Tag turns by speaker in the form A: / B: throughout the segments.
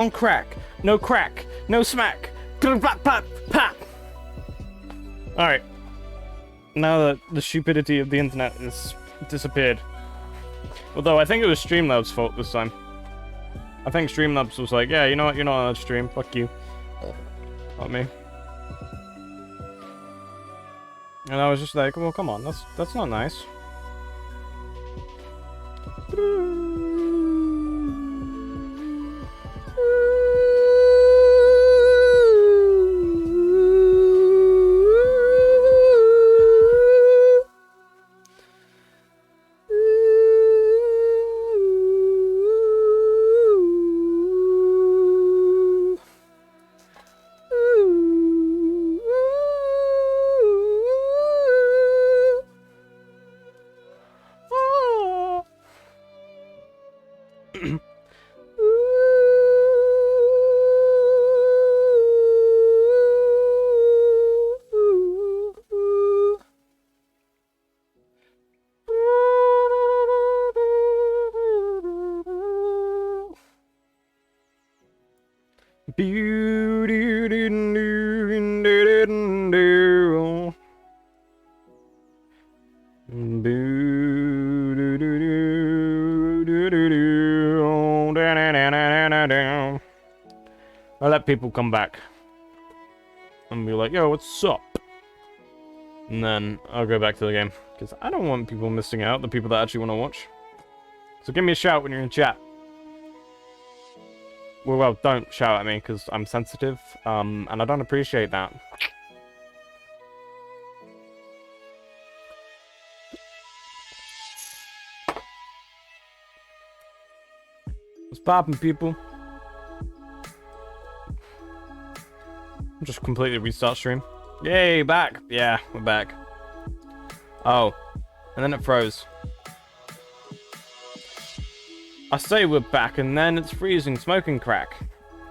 A: on crack. No crack. No smack. Pop, pop, pop. Alright. Now that the stupidity of the internet has disappeared. Although I think it was Streamlabs' fault this time. I think Streamlabs was like, yeah, you know what, you're not on that stream, fuck you. Not me. And I was just like, well, come on, that's not nice. I let people come back and be like, yo, what's up? And then I'll go back to the game because I don't want people missing out, the people that actually want to watch. So give me a shout when you're in chat. Well, don't shout at me because I'm sensitive, and I don't appreciate that. What's poppin', people? Just completely restart stream. Yay, back! Yeah, we're back. Oh, and then it froze. I say we're back, and then it's freezing, smoking crack.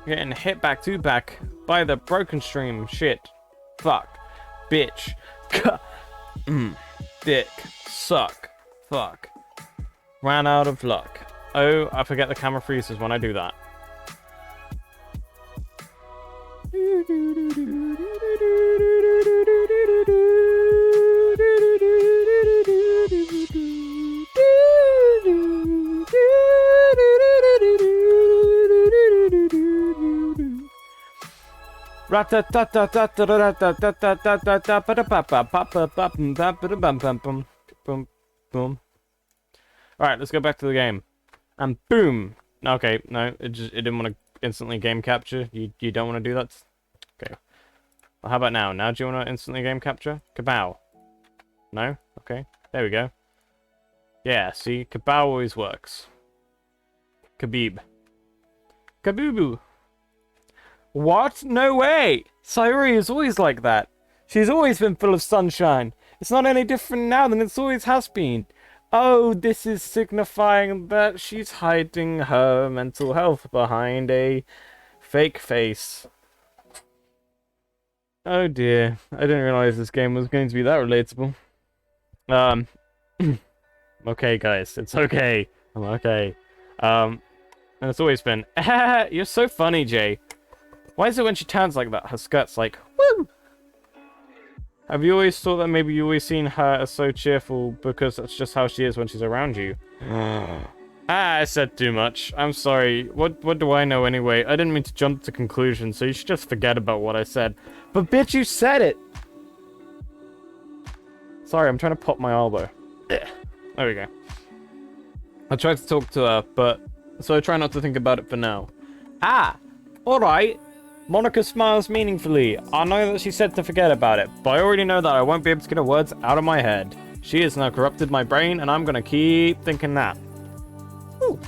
A: Getting hit back to back by the broken stream. Shit. Fuck. Bitch. Dick. Suck. Fuck. Ran out of luck. Oh, I forget the camera freezes when I do that. Alright, let's go back to the game. And boom! Okay, no, it didn't want to instantly game capture. You don't want to do that? Okay. Well, how about now? Now do you want to instantly game capture? Kabow. No? Okay. There we go. Yeah, see? Kabow always works. Khabib. Kabooboo. What? No way! Sayuri is always like that. She's always been full of sunshine. It's not any different now than it always has been. Oh, this is signifying that she's hiding her mental health behind a fake face. Oh dear, I didn't realize this game was going to be that relatable. Okay guys, it's okay. I'm okay. And it's always been, you're so funny, Jay. Why is it when she turns like that, her skirt's like, woo? Have you always thought that maybe you always seen her as so cheerful because that's just how she is when she's around you? I said too much. I'm sorry. What do I know anyway? I didn't mean to jump to conclusions, so you should just forget about what I said. But bitch, you said it! Sorry, I'm trying to pop my elbow. There we go. I tried to talk to her, but... so I try not to think about it for now. Ah! Alright. Monica smiles meaningfully. I know that she said to forget about it, but I already know that I won't be able to get her words out of my head. She has now corrupted my brain, and I'm gonna keep thinking that. Ooh.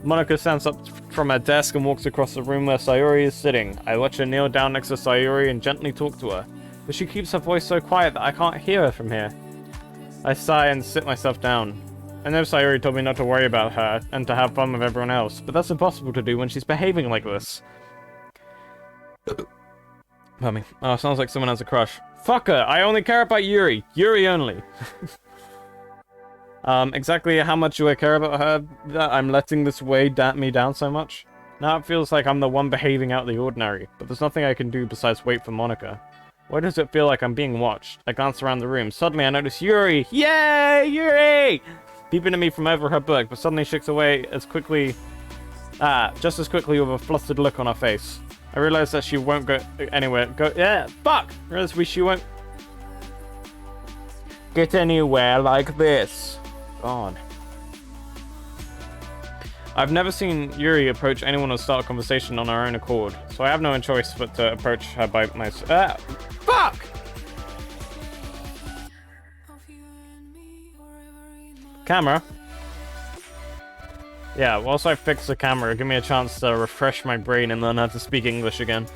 A: Monica stands up from her desk and walks across the room where Sayuri is sitting. I watch her kneel down next to Sayuri and gently talk to her, but she keeps her voice so quiet that I can't hear her from here. I sigh and sit myself down. I know Sayuri told me not to worry about her and to have fun with everyone else, but that's impossible to do when she's behaving like this. Pardon me. Oh, sounds like someone has a crush. Fuck her! I only care about Yuri. Yuri only. Exactly how much do I care about her that I'm letting this weigh me down so much? Now it feels like I'm the one behaving out of the ordinary, but there's nothing I can do besides wait for Monica. Why does it feel like I'm being watched? I glance around the room. Suddenly I notice Yuri! Yay! Yuri! Peeping at me from over her book, but suddenly shakes away as quickly... just as quickly with a flustered look on her face. I realize that she won't go anywhere. Yeah, fuck! I realize she won't get anywhere like this. God. I've never seen Yuri approach anyone or start a conversation on her own accord, so I have no choice but to approach her by myself. Fuck! Camera. Yeah, whilst I fix the camera, give me a chance to refresh my brain and learn how to speak English again.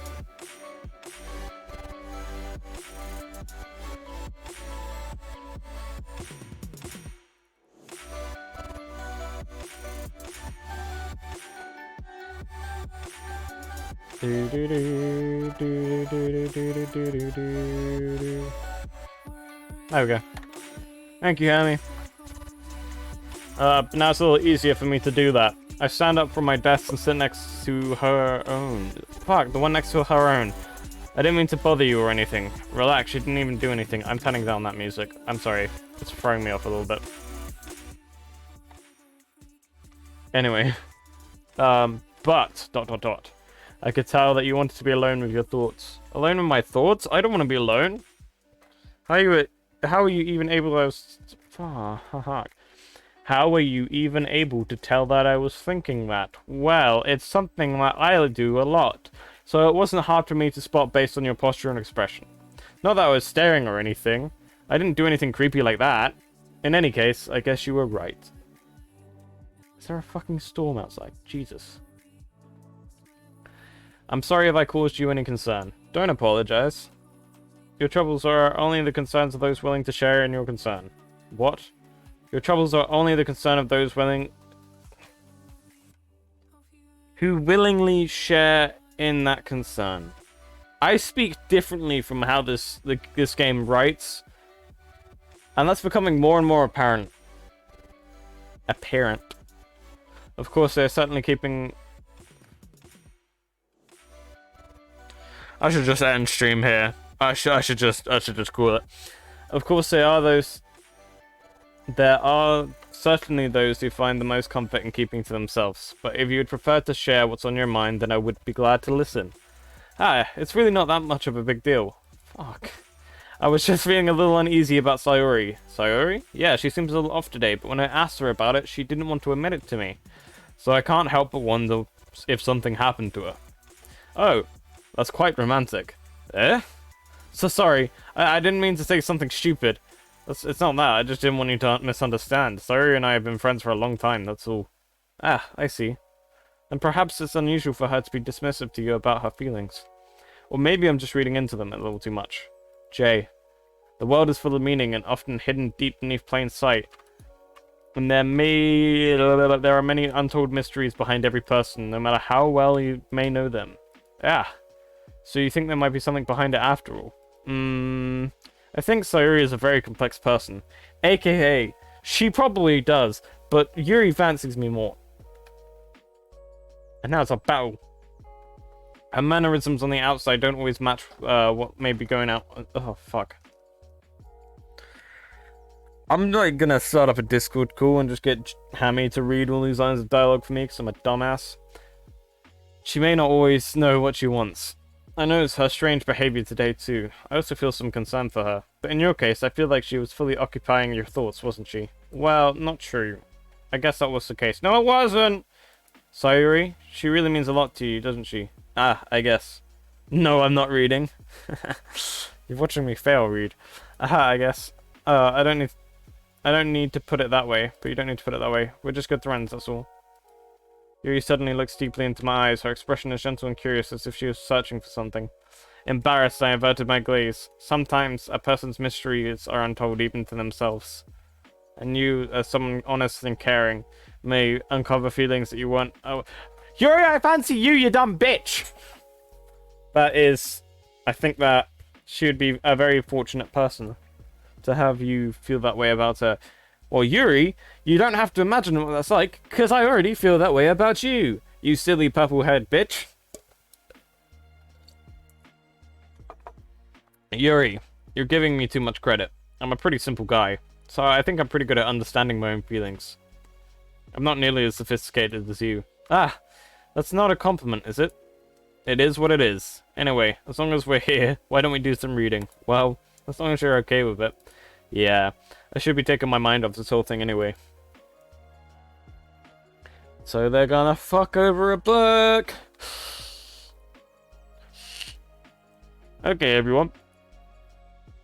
A: There we go. Thank you, Hammy. Now it's a little easier for me to do that. I stand up from my desk and sit next to her own. Fuck, the one next to her own. I didn't mean to bother you or anything. Relax, she didn't even do anything. I'm turning down that music. I'm sorry. It's throwing me off a little bit. Anyway. But... ... I could tell that you wanted to be alone with your thoughts. Alone with my thoughts? I don't want to be alone. How are you even able to... How were you even able to tell that I was thinking that? Well, it's something that I do a lot, so it wasn't hard for me to spot based on your posture and expression. Not that I was staring or anything. I didn't do anything creepy like that. In any case, I guess you were right. Is there a fucking storm outside? Jesus. I'm sorry if I caused you any concern. Don't apologize. Your troubles are only the concerns of those willing to share in your concern. What? Your troubles are only the concern of those who willingly share in that concern. I speak differently from how this game writes, and that's becoming more and more apparent. Of course, they're certainly keeping... I should just end stream here. I should just call it. Of course, there are certainly those who find the most comfort in keeping to themselves, but if you would prefer to share what's on your mind, then I would be glad to listen. It's really not that much of a big deal. Fuck. I was just feeling a little uneasy about Sayori. Sayori? Yeah, she seems a little off today, but when I asked her about it, she didn't want to admit it to me. So I can't help but wonder if something happened to her. Oh, that's quite romantic. Eh? So sorry, I didn't mean to say something stupid. It's not that, I just didn't want you to misunderstand. Sayori and I have been friends for a long time, that's all. I see. And perhaps it's unusual for her to be dismissive to you about her feelings. Or maybe I'm just reading into them a little too much. J. The world is full of meaning and often hidden deep beneath plain sight. And there are many untold mysteries behind every person, no matter how well you may know them. So you think there might be something behind it after all? I think Sayori is a very complex person. AKA, she probably does, but Yuri fancies me more. And now it's a battle. Her mannerisms on the outside don't always match what may be going out. Oh, fuck. I'm like gonna start up a Discord call and just get Hammy to read all these lines of dialogue for me because I'm a dumbass. She may not always know what she wants. I notice her strange behavior today too. I also feel some concern for her. But in your case, I feel like she was fully occupying your thoughts, wasn't she? Well, not true. I guess that was the case. No, it wasn't! Sayori, she really means a lot to you, doesn't she? I guess. No, I'm not reading. You're watching me fail read. I guess. I don't need to put it that way, but you don't need to put it that way. We're just good friends, that's all. Yuri suddenly looks deeply into my eyes. Her expression is gentle and curious, as if she was searching for something. Embarrassed, I averted my gaze. Sometimes a person's mysteries are untold even to themselves. And you, as someone honest and caring, may uncover feelings that you weren't... Oh, Yuri, I fancy you, you dumb bitch! That is... I think that she would be a very fortunate person to have you feel that way about her. Well, Yuri, you don't have to imagine what that's like, because I already feel that way about you. You silly purple-haired bitch. Yuri, you're giving me too much credit. I'm a pretty simple guy, so I think I'm pretty good at understanding my own feelings. I'm not nearly as sophisticated as you. Ah, that's not a compliment, is it? It is what it is. Anyway, as long as we're here, why don't we do some reading? Well, as long as you're okay with it. Yeah, I should be taking my mind off this whole thing anyway. So they're gonna fuck over a book! Okay, everyone.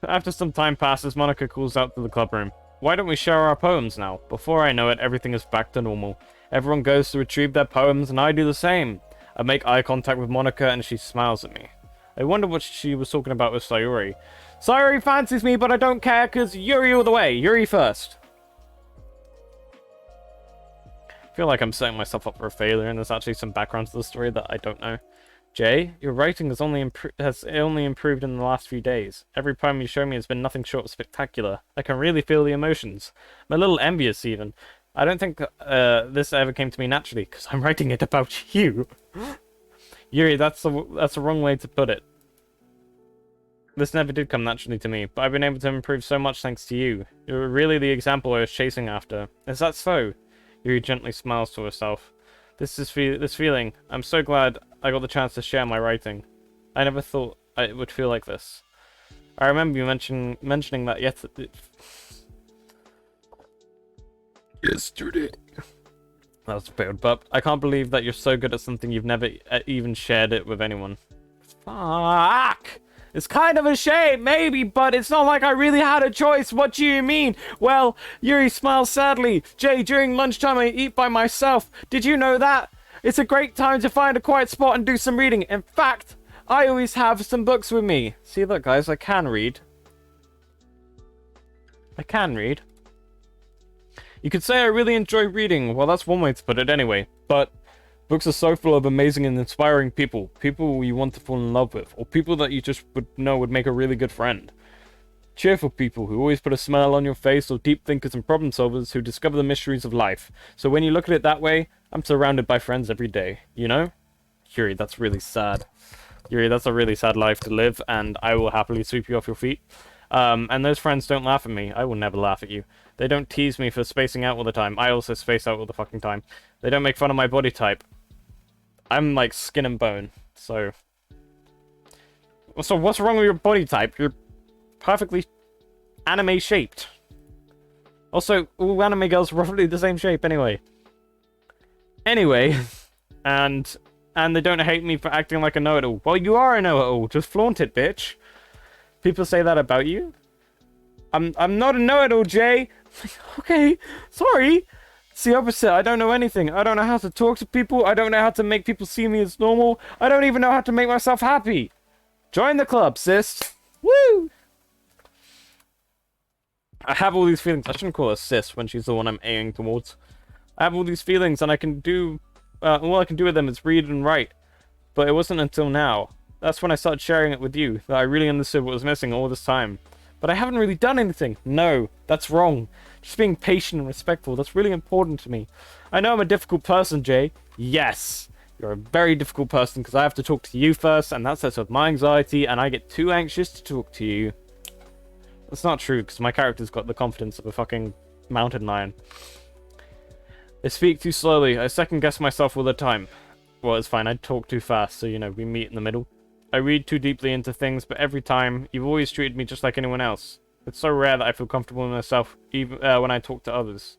A: After some time passes, Monica calls out to the club room. Why don't we share our poems now? Before I know it, everything is back to normal. Everyone goes to retrieve their poems, and I do the same. I make eye contact with Monica, and she smiles at me. I wonder what she was talking about with Sayuri. Sayuri fancies me, but I don't care, because Yuri all the way. Yuri first. I feel like I'm setting myself up for a failure, and there's actually some background to the story that I don't know. Jay, your writing has only improved in the last few days. Every poem you show me has been nothing short of spectacular. I can really feel the emotions. I'm a little envious, even. I don't think this ever came to me naturally, because I'm writing it about you. Yuri, that's a wrong way to put it. This never did come naturally to me, but I've been able to improve so much thanks to you. You're really the example I was chasing after. Is that so? Yuri gently smiles to herself. This feeling, I'm so glad I got the chance to share my writing. I never thought it would feel like this. I remember you mentioning that yesterday. That was failed, but I can't believe that you're so good at something you've never even shared it with anyone. Fuck! It's kind of a shame, maybe, but it's not like I really had a choice. What do you mean? Well, Yuri smiles sadly. Jay, during lunchtime I eat by myself. Did you know that? It's a great time to find a quiet spot and do some reading. In fact, I always have some books with me. See, look, guys, I can read. I can read. You could say I really enjoy reading. Well, that's one way to put it anyway. But books are so full of amazing and inspiring people. People you want to fall in love with. Or people that you just would know would make a really good friend. Cheerful people who always put a smile on your face, or deep thinkers and problem solvers who discover the mysteries of life. So when you look at it that way, I'm surrounded by friends every day. You know? Yuri, that's really sad. Yuri, that's a really sad life to live, and I will happily sweep you off your feet. And those friends don't laugh at me. I will never laugh at you. They don't tease me for spacing out all the time. I also space out all the fucking time. They don't make fun of my body type. I'm like skin and bone, so... So what's wrong with your body type? You're perfectly anime-shaped. Also, all anime girls are roughly the same shape anyway. Anyway, and they don't hate me for acting like a know-it-all. Well, you are a know-it-all. Just flaunt it, bitch. People say that about you? I'm not a know-it-all, Jay. Okay, sorry. It's the opposite. I don't know anything. I don't know how to talk to people. I don't know how to make people see me as normal. I don't even know how to make myself happy. Join the club, sis. Woo! I have all these feelings. I shouldn't call her sis when she's the one I'm aiming towards. I have all these feelings, and I can do... all I can do with them is read and write. But it wasn't until now. That's when I started sharing it with you, that I really understood what was missing all this time. But I haven't really done anything. No, that's wrong. Just being patient and respectful, that's really important to me. I know I'm a difficult person, Jay. Yes, you're a very difficult person because I have to talk to you first, and that sets up my anxiety, and I get too anxious to talk to you. That's not true, because my character's got the confidence of a fucking mountain lion. I speak too slowly. I second-guess myself all the time. Well, it's fine. I talk too fast, so, you know, we meet in the middle. I read too deeply into things, but every time, you've always treated me just like anyone else. It's so rare that I feel comfortable in myself, even when I talk to others.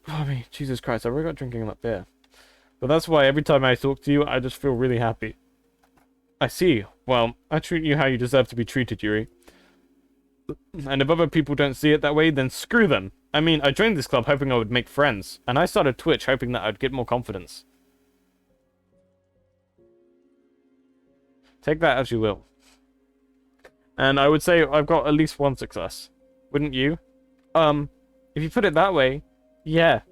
A: Oh, me, Jesus Christ, I regret drinking that beer. But that's why every time I talk to you, I just feel really happy. I see. Well, I treat you how you deserve to be treated, Yuri. And if other people don't see it that way, then screw them. I mean, I joined this club hoping I would make friends, and I started Twitch hoping that I'd get more confidence. Take that as you will. And I would say I've got at least one success. Wouldn't you? If you put it that way, yeah.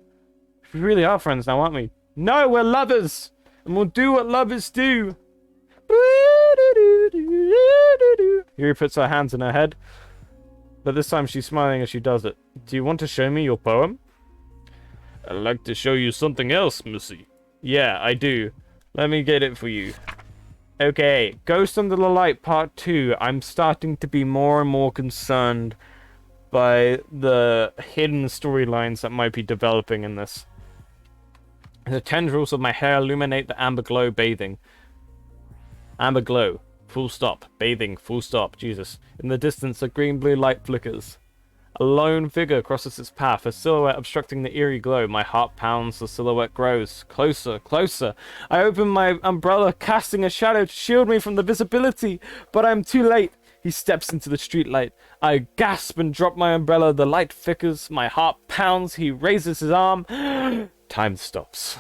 A: We really are friends now, aren't we? No, we're lovers! And we'll do what lovers do! Yuri puts her hands in her head, but this time she's smiling as she does it. Do you want to show me your poem? I'd like to show you something else, Missy. Yeah, I do. Let me get it for you. Okay, Ghost Under the Light Part 2. I'm starting to be more and more concerned by the hidden storylines that might be developing in this. The tendrils of my hair illuminate the amber glow bathing. Amber glow. Full stop. Bathing. Full stop. Jesus. In the distance, a green-blue light flickers. A lone figure crosses its path, a silhouette obstructing the eerie glow. My heart pounds, the silhouette grows. Closer, closer. I open my umbrella, casting a shadow to shield me from the visibility, but I'm too late. He steps into the streetlight. I gasp and drop my umbrella. The light flickers. My heart pounds. He raises his arm. Time stops.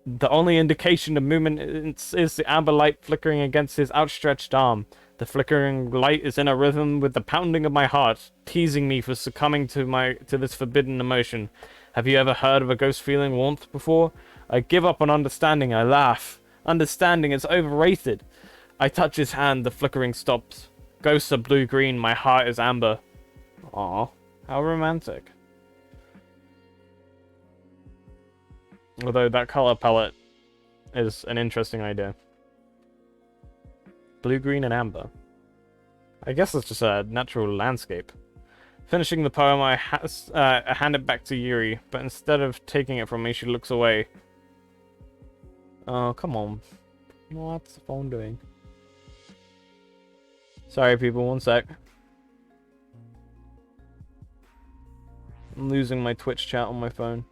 A: The only indication of movement is the amber light flickering against his outstretched arm. The flickering light is in a rhythm with the pounding of my heart, teasing me for succumbing to this forbidden emotion. Have you ever heard of a ghost feeling warmth before? I give up on understanding. I laugh. Understanding is overrated. I touch his hand. The flickering stops. Ghosts are blue-green. My heart is amber. Aw, how romantic. Although that color palette is an interesting idea. Blue, green, and amber. I guess it's just a natural landscape. Finishing the poem, I hand it back to Yuri, but instead of taking it from me, she looks away. Oh, come on. What's the phone doing? Sorry, people, one sec. I'm losing my Twitch chat on my phone.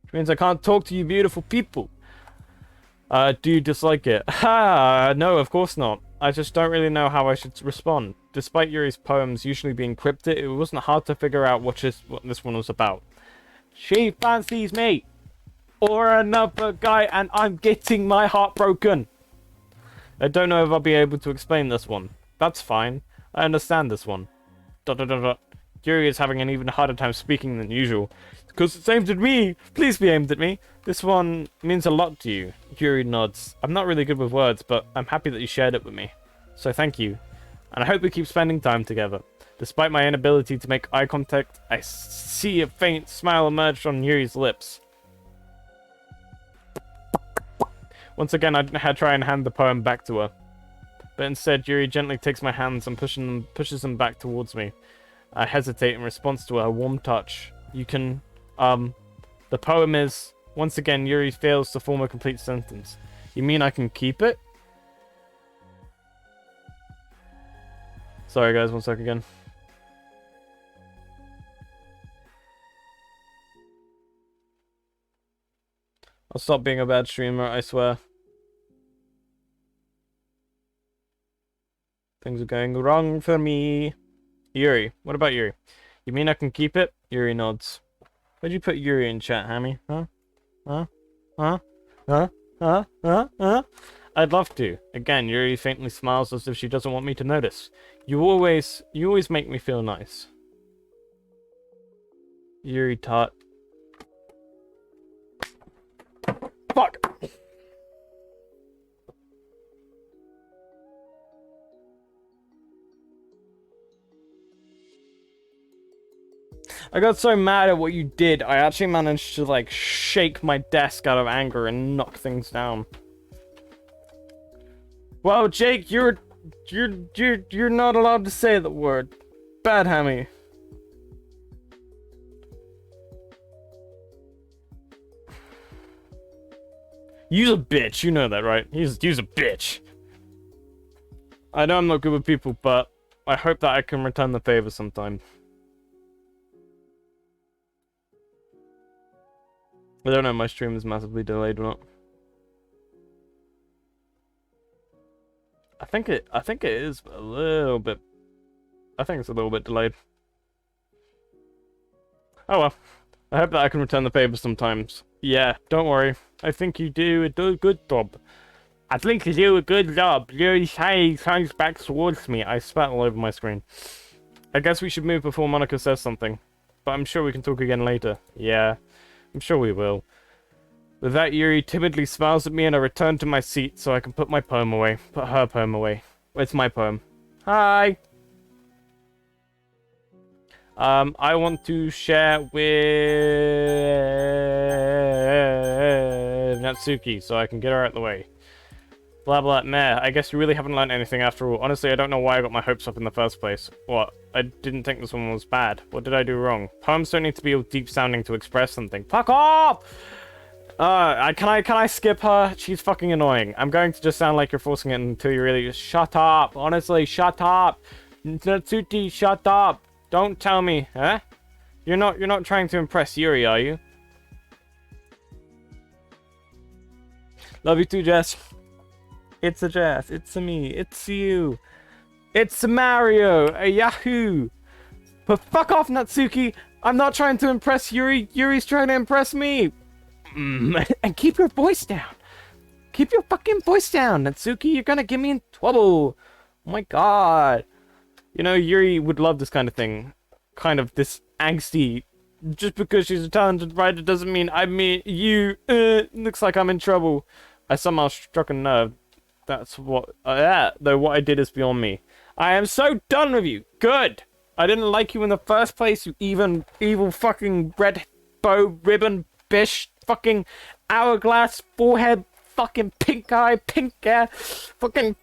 A: Which means I can't talk to you beautiful people. Do you dislike it? Ha! No, of course not. I just don't really know how I should respond. Despite Yuri's poems usually being cryptic, it wasn't hard to figure out what this one was about. She fancies me! Or another guy, and I'm getting my heart broken! I don't know if I'll be able to explain this one. That's fine. I understand this one. ... Yuri is having an even harder time speaking than usual. Because it's aimed at me! Please be aimed at me! This one means a lot to you. Yuri nods. I'm not really good with words, but I'm happy that you shared it with me. So thank you. And I hope we keep spending time together. Despite my inability to make eye contact, I see a faint smile emerge on Yuri's lips. Once again, I try and hand the poem back to her. But instead, Yuri gently takes my hands and pushes them back towards me. I hesitate in response to her warm touch. You can... The poem is... Once again, Yuri fails to form a complete sentence. You mean I can keep it? Sorry guys, one sec again. I'll stop being a bad streamer, I swear. Things are going wrong for me. Yuri, what about Yuri? You mean I can keep it? Yuri nods. Where'd you put Yuri in chat, Hammy? Huh? Huh? Huh? Huh? Huh? Huh? Huh? I'd love to. Again, Yuri faintly smiles as if she doesn't want me to notice. You always make me feel nice. Yuri taught. Fuck! I got so mad at what you did, I actually managed to, like, shake my desk out of anger and knock things down. Well, Jake, you're not allowed to say the word. Bad Hammy. You's a bitch, you know that, right? You's a bitch. I know I'm not good with people, but I hope that I can return the favor sometime. I don't know if my stream is massively delayed or not. I think it is a little bit. I think it's a little bit delayed. Oh well. I hope that I can return the favor sometimes. Yeah, don't worry. I think you do a good job. I think you do a good job. You're shining comes back towards me. I spat all over my screen. I guess we should move before Monica says something. But I'm sure we can talk again later. Yeah. I'm sure we will. With that, Yuri timidly smiles at me and I return to my seat so I can put my poem away. Put her poem away. It's my poem. Hi! I want to share with Natsuki so I can get her out of the way. Blah blah meh. I guess you really haven't learned anything after all. Honestly, I don't know why I got my hopes up in the first place. What? I didn't think this one was bad. What did I do wrong? Poems don't need to be all deep sounding to express something. Fuck off! Can I skip her? She's fucking annoying. I'm going to just sound like you're forcing it until you really just shut up. Honestly, shut up. Natsuki, shut up. Don't tell me, huh? You're not trying to impress Yuri, are you? Love you too, Jess. It's a Jess. It's a me. It's you. It's a Mario. A Yahoo. But fuck off, Natsuki. I'm not trying to impress Yuri. Yuri's trying to impress me. And keep your voice down. Keep your fucking voice down, Natsuki. You're gonna get me in trouble. Oh my god. You know, Yuri would love this kind of thing. Kind of this angsty. Just because she's a talented writer doesn't mean you. Looks like I'm in trouble. I somehow struck a nerve. That's what. Though what I did is beyond me. I am so done with you. Good. I didn't like you in the first place, you evil fucking red bow ribbon bish fucking hourglass forehead fucking pink eye pink hair fucking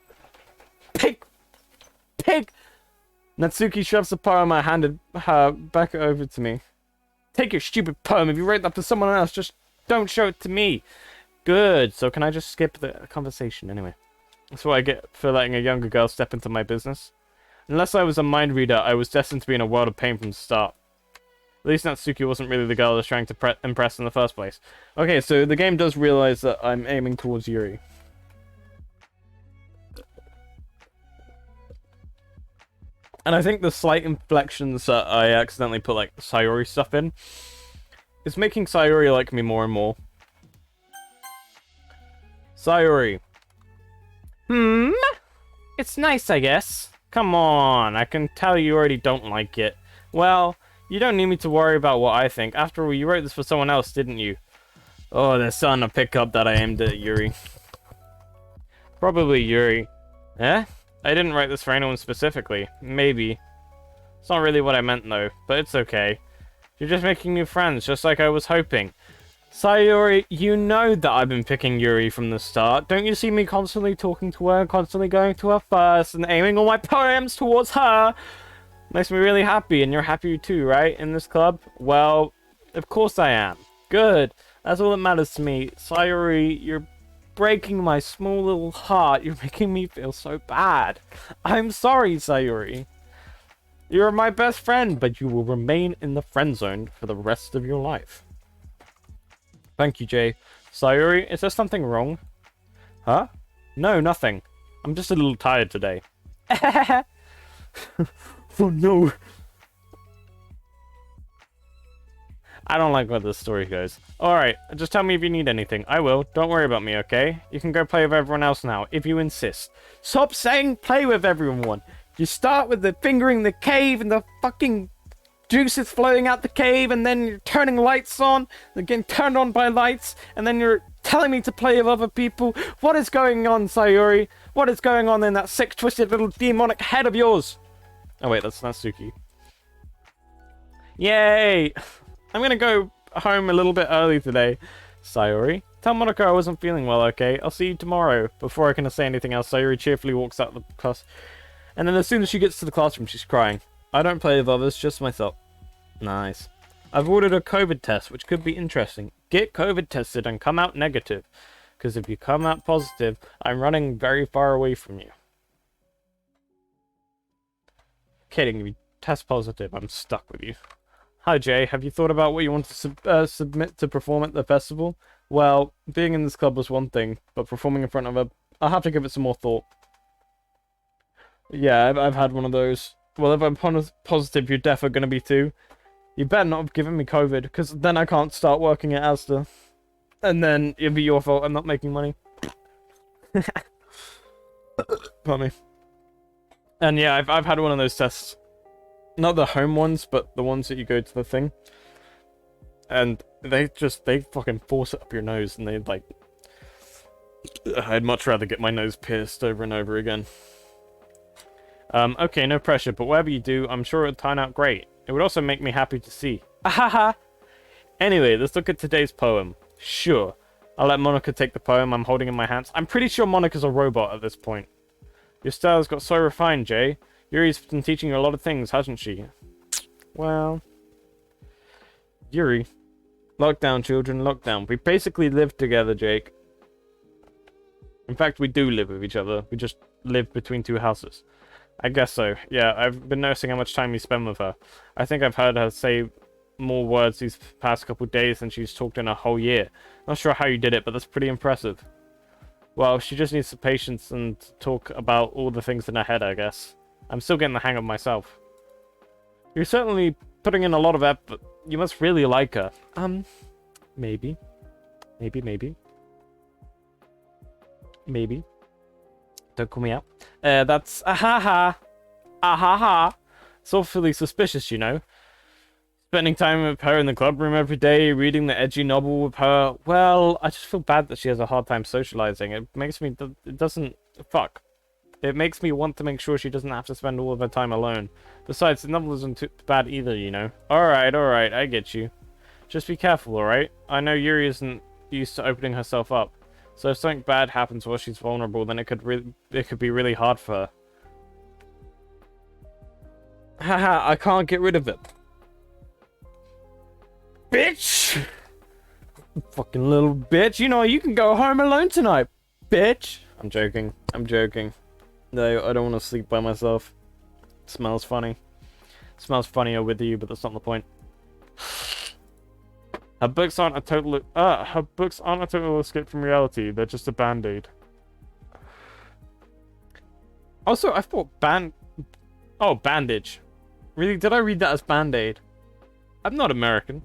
A: pig. Natsuki shoves the poem I handed her back over to me. Take your stupid poem. If you write that to someone else, just don't show it to me. Good. So can I just skip the conversation anyway? That's what I get for letting a younger girl step into my business. Unless I was a mind reader, I was destined to be in a world of pain from the start. At least Natsuki wasn't really the girl I was trying to impress in the first place. Okay, so the game does realize that I'm aiming towards Yuri. And I think the slight inflections that I accidentally put, like, Sayori stuff in is making Sayori like me more and more. Sayori. It's nice, I guess. Come on, I can tell you already don't like it. Well, you don't need me to worry about what I think. After all, you wrote this for someone else, didn't you? Oh, they're starting to pick up that I aimed at Yuri. Probably Yuri. Eh? I didn't write this for anyone specifically. Maybe. It's not really what I meant, though. But it's okay. You're just making new friends, just like I was hoping. Sayori, you know that I've been picking Yuri from the start. Don't you see me constantly talking to her, constantly going to her first, and aiming all my poems towards her? Makes me really happy, and you're happy too, right? In this club? Well, of course I am. Good. That's all that matters to me. Sayori, you're breaking my small little heart. You're making me feel so bad. I'm sorry, Sayori. You're my best friend, but you will remain in the friend zone for the rest of your life. Thank you, Jay. Sayori, is there something wrong? Huh? No, nothing. I'm just a little tired today. Oh no. I don't like where this story goes. Alright, just tell me if you need anything. I will. Don't worry about me, okay? You can go play with everyone else now, if you insist. Stop saying play with everyone. You start with the fingering the cave and the fucking juices flowing out the cave, and then you're turning lights on, they're getting turned on by lights, and then you're telling me to play with other people. What is going on, Sayori? What is going on in that sick, twisted little demonic head of yours? Oh wait, that's Natsuki. Yay! I'm gonna go home a little bit early today. Sayori, tell Monaco I wasn't feeling well, okay? I'll see you tomorrow. Before I can say anything else, Sayori cheerfully walks out of the class. And then as soon as she gets to the classroom, she's crying. I don't play with others, just myself. Nice. I've ordered a COVID test, which could be interesting. Get COVID tested and come out negative. Because if you come out positive, I'm running very far away from you. Kidding, if you test positive, I'm stuck with you. Hi Jay, have you thought about what you want to submit to perform at the festival? Well, being in this club was one thing, but performing in front of a... I'll have to give it some more thought. Yeah, I've had one of those. Well, if I'm positive, you're definitely going to be too. You better not have given me COVID, because then I can't start working at Asda. And then it'll be your fault I'm not making money. Pardon me. And yeah, I've had one of those tests. Not the home ones, but the ones that you go to the thing. And they fucking force it up your nose, and they like... I'd much rather get my nose pierced over and over again. Okay, no pressure, but whatever you do, I'm sure it'll turn out great. It would also make me happy to see. Ahaha! Anyway, let's look at today's poem. Sure. I'll let Monica take the poem I'm holding in my hands. I'm pretty sure Monica's a robot at this point. Your style's got so refined, Jay. Yuri's been teaching you a lot of things, hasn't she? Well... Yuri. Lockdown, children, lockdown. We basically live together, Jake. In fact, we do live with each other. We just live between two houses. I guess so. Yeah, I've been noticing how much time you spend with her. I think I've heard her say more words these past couple days than she's talked in a whole year. Not sure how you did it, but that's pretty impressive. Well, she just needs some patience and talk about all the things in her head, I guess. I'm still getting the hang of myself. You're certainly putting in a lot of effort. You must really like her. Maybe. Maybe. Don't call me out. That's ahaha. Ahaha. It's awfully suspicious, you know. Spending time with her in the club room every day, reading the edgy novel with her. Well, I just feel bad that she has a hard time socializing. It makes me... It doesn't... Fuck. It makes me want to make sure she doesn't have to spend all of her time alone. Besides, the novel isn't too bad either, you know. Alright, I get you. Just be careful, alright? I know Yuri isn't used to opening herself up. So if something bad happens while she's vulnerable, then it could be really hard for her. Haha, I can't get rid of it. Bitch! Fucking little bitch. You know, you can go home alone tonight, bitch. I'm joking. No, I don't want to sleep by myself. It smells funny. It smells funnier with you, but that's not the point. Her books aren't a total escape from reality. They're just a band-aid. Also, I thought bandage. Really? Did I read that as band-aid? I'm not American.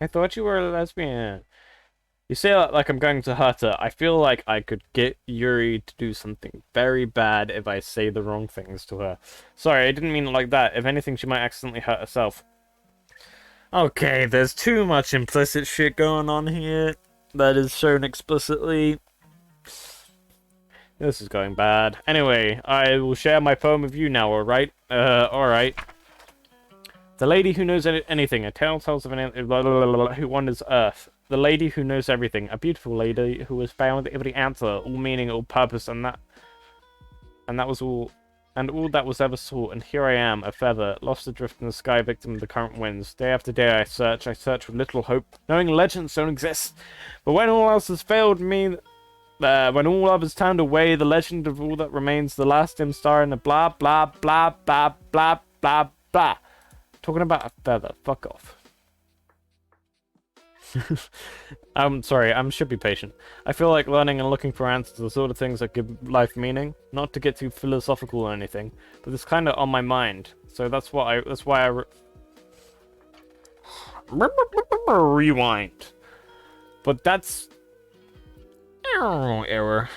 A: I thought you were a lesbian. You say that like I'm going to hurt her. I feel like I could get Yuri to do something very bad if I say the wrong things to her. Sorry, I didn't mean it like that. If anything, she might accidentally hurt herself. Okay, there's too much implicit shit going on here. That is shown explicitly. This is going bad. Anyway, I will share my poem with you now, alright? Alright. The lady who knows anything. A tale tells of an who wanders Earth. The lady who knows everything. A beautiful lady who has found every answer, all meaning, all purpose, and that was all. And all that was ever sought, and here I am, a feather, lost adrift in the sky, victim of the current winds. Day after day I search with little hope, knowing legends don't exist. But when all else has failed me, when all others turned away, the legend of all that remains, the last dim star in the blah, blah, blah, blah, blah, blah, blah. Talking about a feather, fuck off. I'm sorry, should be patient. I feel like learning and looking for answers are the sort of things that give life meaning. Not to get too philosophical or anything, but it's kind of on my mind. So that's why I rewind. But that's error.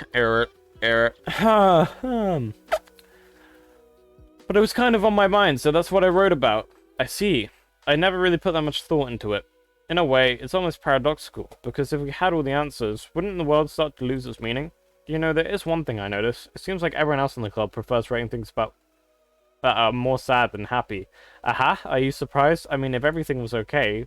A: But it was kind of on my mind, so that's what I wrote about. I see. I never really put that much thought into it. In a way, it's almost paradoxical, because if we had all the answers, wouldn't the world start to lose its meaning? You know, there is one thing I notice. It seems like everyone else in the club prefers writing things about that are more sad than happy. Aha, are you surprised? I mean, if everything was okay,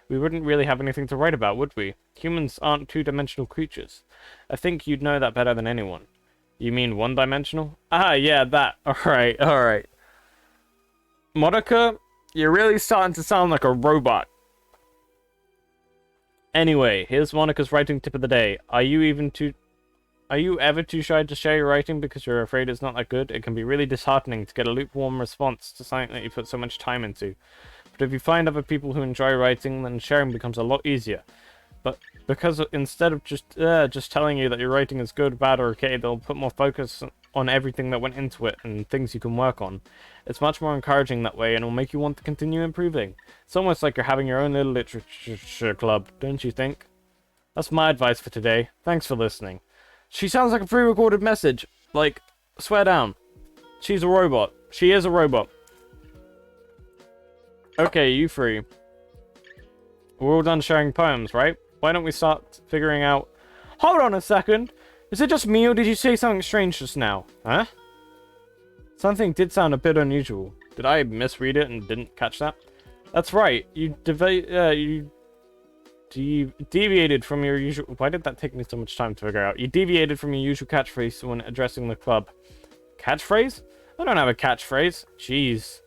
A: we wouldn't really have anything to write about, would we? Humans aren't two-dimensional creatures. I think you'd know that better than anyone. You mean one-dimensional? Ah, yeah, that. Alright. Monica, you're really starting to sound like a robot. Anyway, here's Monica's writing tip of the day. Are you ever too shy to share your writing because you're afraid it's not that good? It can be really disheartening to get a lukewarm response to something that you put so much time into. But if you find other people who enjoy writing, then sharing becomes a lot easier. But because instead of just telling you that your writing is good, bad, or okay, they'll put more focus on everything that went into it and things you can work on. It's much more encouraging that way, and it'll make you want to continue improving. It's almost like you're having your own little literature club, don't you think? That's my advice for today. Thanks for listening. She sounds like a pre-recorded message. Like, swear down. She's a robot. She is a robot. Okay, you three. We're all done sharing poems, right? Why don't we start figuring out... Hold on a second! Is it just me, or did you say something strange just now? Huh? Something did sound a bit unusual. Did I misread it and didn't catch that? That's right. You deviated from your usual... Why did that take me so much time to figure out? You deviated from your usual catchphrase when addressing the club. Catchphrase? I don't have a catchphrase. Jeez.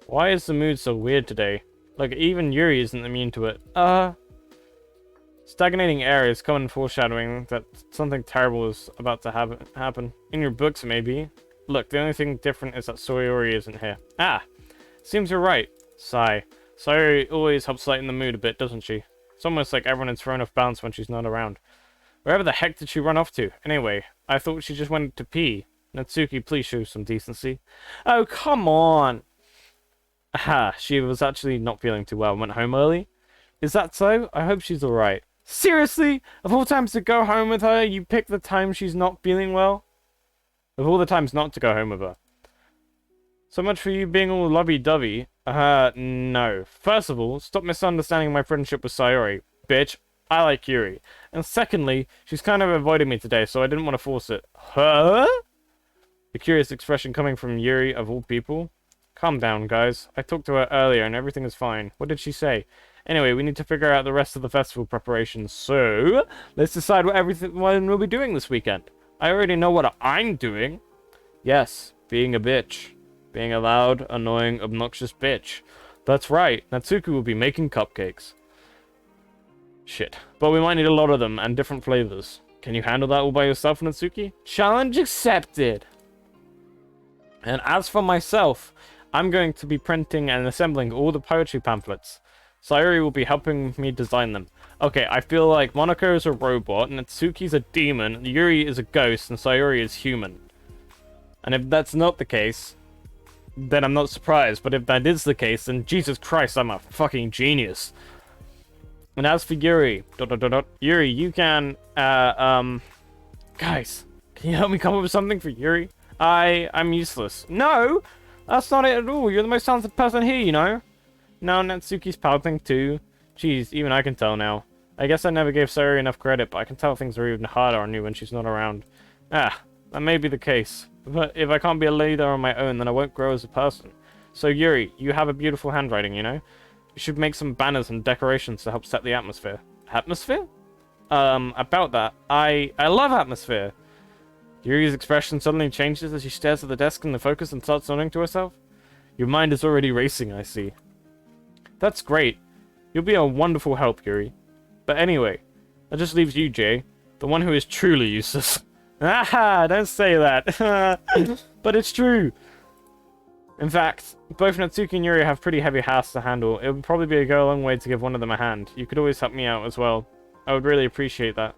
A: Why is the mood so weird today? Like, even Yuri isn't immune to it. Stagnating air is common foreshadowing that something terrible is about to happen. In your books, maybe. Look, the only thing different is that Sayori isn't here. Ah! Seems you're right. Sigh. Sayori always helps lighten the mood a bit, doesn't she? It's almost like everyone is thrown off balance when she's not around. Wherever the heck did she run off to? Anyway, I thought she just went to pee. Natsuki, please show some decency. Oh, come on! Aha, she was actually not feeling too well and went home early? Is that so? I hope she's alright. Seriously? Of all times to go home with her, you pick the time she's not feeling well? Of all the times not to go home with her. So much for you being all lovey-dovey. No. First of all, stop misunderstanding my friendship with Sayori. Bitch, I like Yuri. And secondly, she's kind of avoiding me today, so I didn't want to force it. Huh? A curious expression coming from Yuri, of all people. Calm down, guys. I talked to her earlier and everything is fine. What did she say? Anyway, we need to figure out the rest of the festival preparations, so let's decide what everyone will be doing this weekend. I already know what I'm doing. Yes, being a bitch. Being a loud, annoying, obnoxious bitch. That's right, Natsuki will be making cupcakes. Shit. But we might need a lot of them, and different flavors. Can you handle that all by yourself, Natsuki? Challenge accepted! And as for myself, I'm going to be printing and assembling all the poetry pamphlets. Sayori will be helping me design them. Okay, I feel like Monaco is a robot, Natsuki's a demon, Yuri is a ghost, and Sayori is human. And if that's not the case, then I'm not surprised. But if that is the case, then Jesus Christ, I'm a fucking genius. And as for Yuri, Yuri, you can, guys, can you help me come up with something for Yuri? I'm useless. No, that's not it at all. You're the most talented person here, you know. Now Natsuki's pouting too. Jeez, even I can tell now. I guess I never gave Sayori enough credit, but I can tell things are even harder on you when she's not around. Ah, that may be the case. But if I can't be a leader on my own, then I won't grow as a person. So Yuri, you have a beautiful handwriting, you know? You should make some banners and decorations to help set the atmosphere. Atmosphere? About that, I love atmosphere. Yuri's expression suddenly changes as she stares at the desk in the focus and starts nodding to herself. Your mind is already racing, I see. That's great. You'll be a wonderful help, Yuri. But anyway, that just leaves you, Jay. The one who is truly useless. Aha! Don't say that. But it's true. In fact, both Natsuki and Yuri have pretty heavy tasks to handle. It would probably go a long way to give one of them a hand. You could always help me out as well. I would really appreciate that.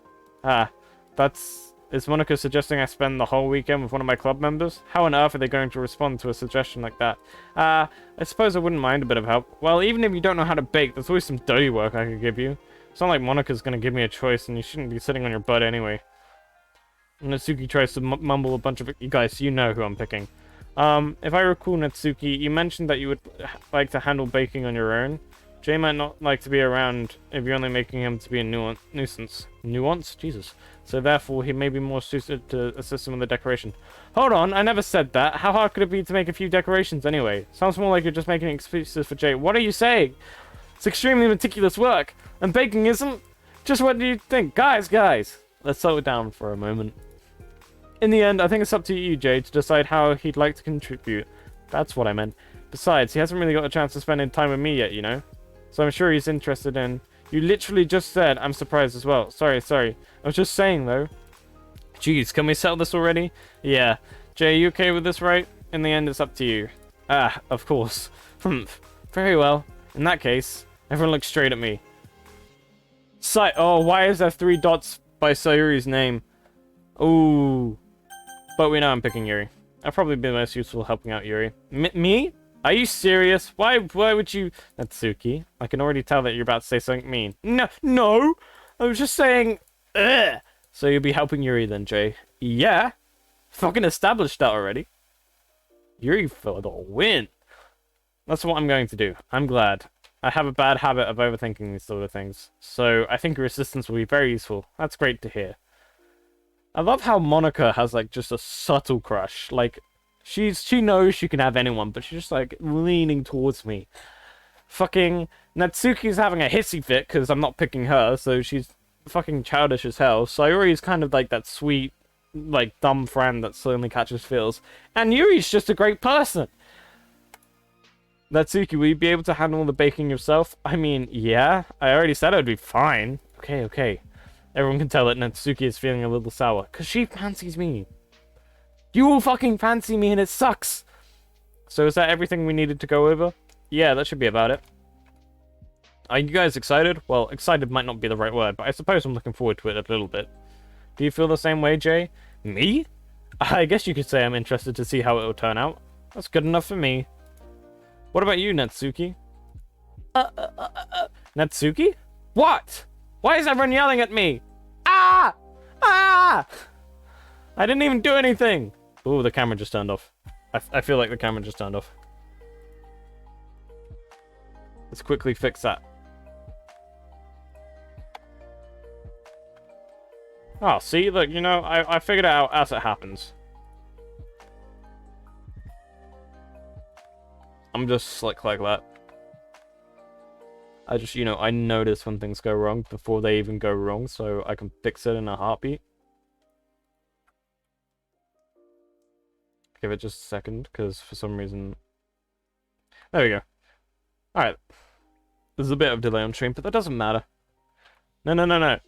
A: Is Monica suggesting I spend the whole weekend with one of my club members? How on earth are they going to respond to a suggestion like that? I suppose I wouldn't mind a bit of help. Well, even if you don't know how to bake, there's always some dirty work I could give you. It's not like Monica's going to give me a choice, and you shouldn't be sitting on your butt anyway. Natsuki tries to mumble a bunch of... You guys, you know who I'm picking. If I recall, Natsuki, you mentioned that you would like to handle baking on your own. Jay might not like to be around if you're only making him to be a nuisance. Nuance? Jesus. So therefore, he may be more suited to assist him with the decoration. Hold on, I never said that. How hard could it be to make a few decorations anyway? Sounds more like you're just making excuses for Jay. What are you saying? It's extremely meticulous work. And baking isn't? Just what do you think? Guys, let's slow it down for a moment. In the end, I think it's up to you, Jay, to decide how he'd like to contribute. That's what I meant. Besides, he hasn't really got a chance to spend any time with me yet, you know? So I'm sure he's interested in... You literally just said I'm surprised as well. Sorry. I was just saying, though. Jeez, can we settle this already? Yeah. Jay, you okay with this, right? In the end, it's up to you. Ah, of course. Very well. In that case, everyone look straight at me. Oh, why is there 3 dots by Sayuri's name? Ooh. But we know I'm picking Yuri. I'll probably be the most useful helping out Yuri. Me? Are you serious? Why would you... Natsuki, I can already tell that you're about to say something mean. No! I was just saying... Ugh. So you'll be helping Yuri then, Jay? Yeah! Fucking established that already. Yuri for the win! That's what I'm going to do. I'm glad. I have a bad habit of overthinking these sort of things. So I think your assistance will be very useful. That's great to hear. I love how Monica has, like, just a subtle crush. Like, She knows she can have anyone, but she's just like leaning towards me. Fucking Natsuki's having a hissy fit because I'm not picking her, so she's fucking childish as hell. Sayori's kind of like that sweet, like, dumb friend that slowly catches feels. And Yuri's just a great person. Natsuki, will you be able to handle the baking yourself? I mean, yeah. I already said I'd be fine. Okay. Everyone can tell that Natsuki is feeling a little sour. Because she fancies me. You all fucking fancy me and it sucks. So is that everything we needed to go over? Yeah, that should be about it. Are you guys excited? Well, excited might not be the right word, but I suppose I'm looking forward to it a little bit. Do you feel the same way, Jay? Me? I guess you could say I'm interested to see how it will turn out. That's good enough for me. What about you, Natsuki? Natsuki? What? Why is everyone yelling at me? Ah! Ah! I didn't even do anything! Ooh, the camera just turned off. I feel like the camera just turned off. Let's quickly fix that. Oh, see? Look, you know, I figured it out as it happens. I'm just slick like that. I just, you know, I notice when things go wrong before they even go wrong, so I can fix it in a heartbeat. Give it just a second, because for some reason... There we go. Alright. There's a bit of delay on stream, but that doesn't matter. No.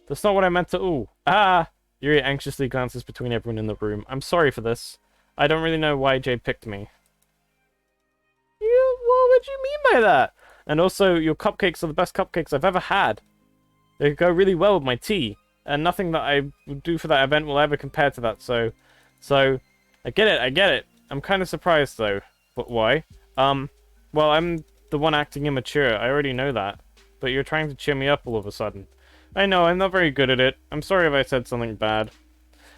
A: That's not what I meant to... Ooh. Ah! Yuri anxiously glances between everyone in the room. I'm sorry for this. I don't really know why Jay picked me. What would you mean by that? And also, your cupcakes are the best cupcakes I've ever had. They go really well with my tea. And nothing that I would do for that event will ever compare to that, so... I get it. I'm kind of surprised, though. But why? Well, I'm the one acting immature. I already know that. But you're trying to cheer me up all of a sudden. I know, I'm not very good at it. I'm sorry if I said something bad.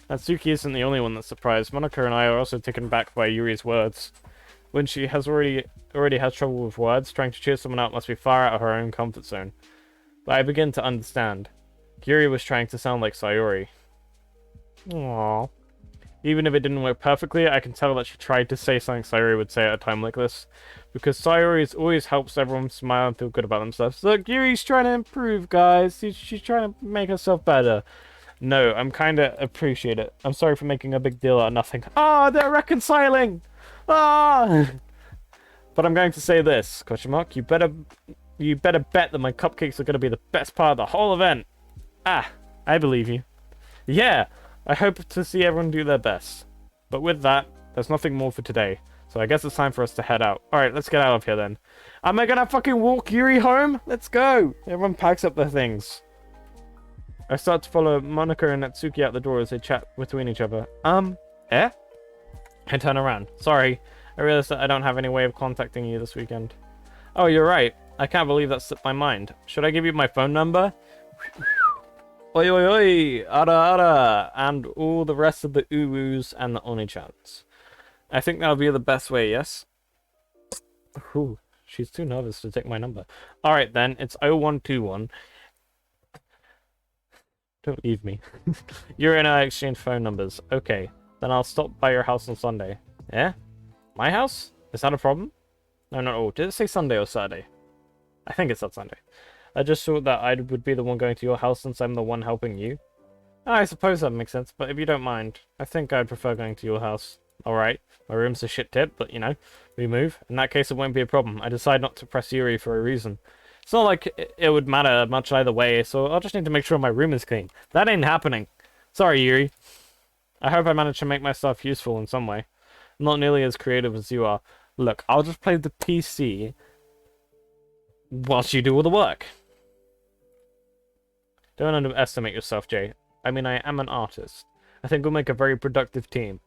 A: Natsuki isn't the only one that's surprised. Monica and I are also taken back by Yuri's words. When she has already has trouble with words, trying to cheer someone up must be far out of her own comfort zone. But I begin to understand. Yuri was trying to sound like Sayori. Aww. Even if it didn't work perfectly, I can tell that she tried to say something Sayori would say at a time like this. Because Sayori always helps everyone smile and feel good about themselves. Look, Yuri's trying to improve, guys. She's trying to make herself better. No, I'm kind of appreciate it. I'm sorry for making a big deal out of nothing. Ah, they're reconciling! Ah! But I'm going to say this, question mark. You better bet that my cupcakes are going to be the best part of the whole event. Ah, I believe you. Yeah, I hope to see everyone do their best. But with that, there's nothing more for today. So I guess it's time for us to head out. Alright, let's get out of here then. Am I gonna fucking walk Yuri home? Let's go! Everyone packs up their things. I start to follow Monica and Natsuki out the door as they chat between each other. Eh? I turn around. Sorry, I realized that I don't have any way of contacting you this weekend. Oh, you're right. I can't believe that slipped my mind. Should I give you my phone number? Oi, oi, oi! Ara, ara! And all the rest of the uwus and the oni-chans. I think that'll be the best way, yes? Ooh, she's too nervous to take my number. Alright then, it's 0121. Don't leave me. Yuri and I exchange phone numbers. Okay, then I'll stop by your house on Sunday. Yeah? My house? Is that a problem? No. Did it say Sunday or Saturday? I think it said Sunday. I just thought that I would be the one going to your house since I'm the one helping you. I suppose that makes sense, but if you don't mind, I think I'd prefer going to your house. Alright, my room's a shit tip, but you know, we move. In that case, it won't be a problem. I decide not to press Yuri for a reason. It's not like it would matter much either way, so I'll just need to make sure my room is clean. That ain't happening. Sorry, Yuri. I hope I managed to make myself useful in some way. I'm not nearly as creative as you are. Look, I'll just play the PC whilst you do all the work. Don't underestimate yourself, Jay. I mean, I am an artist. I think we'll make a very productive team.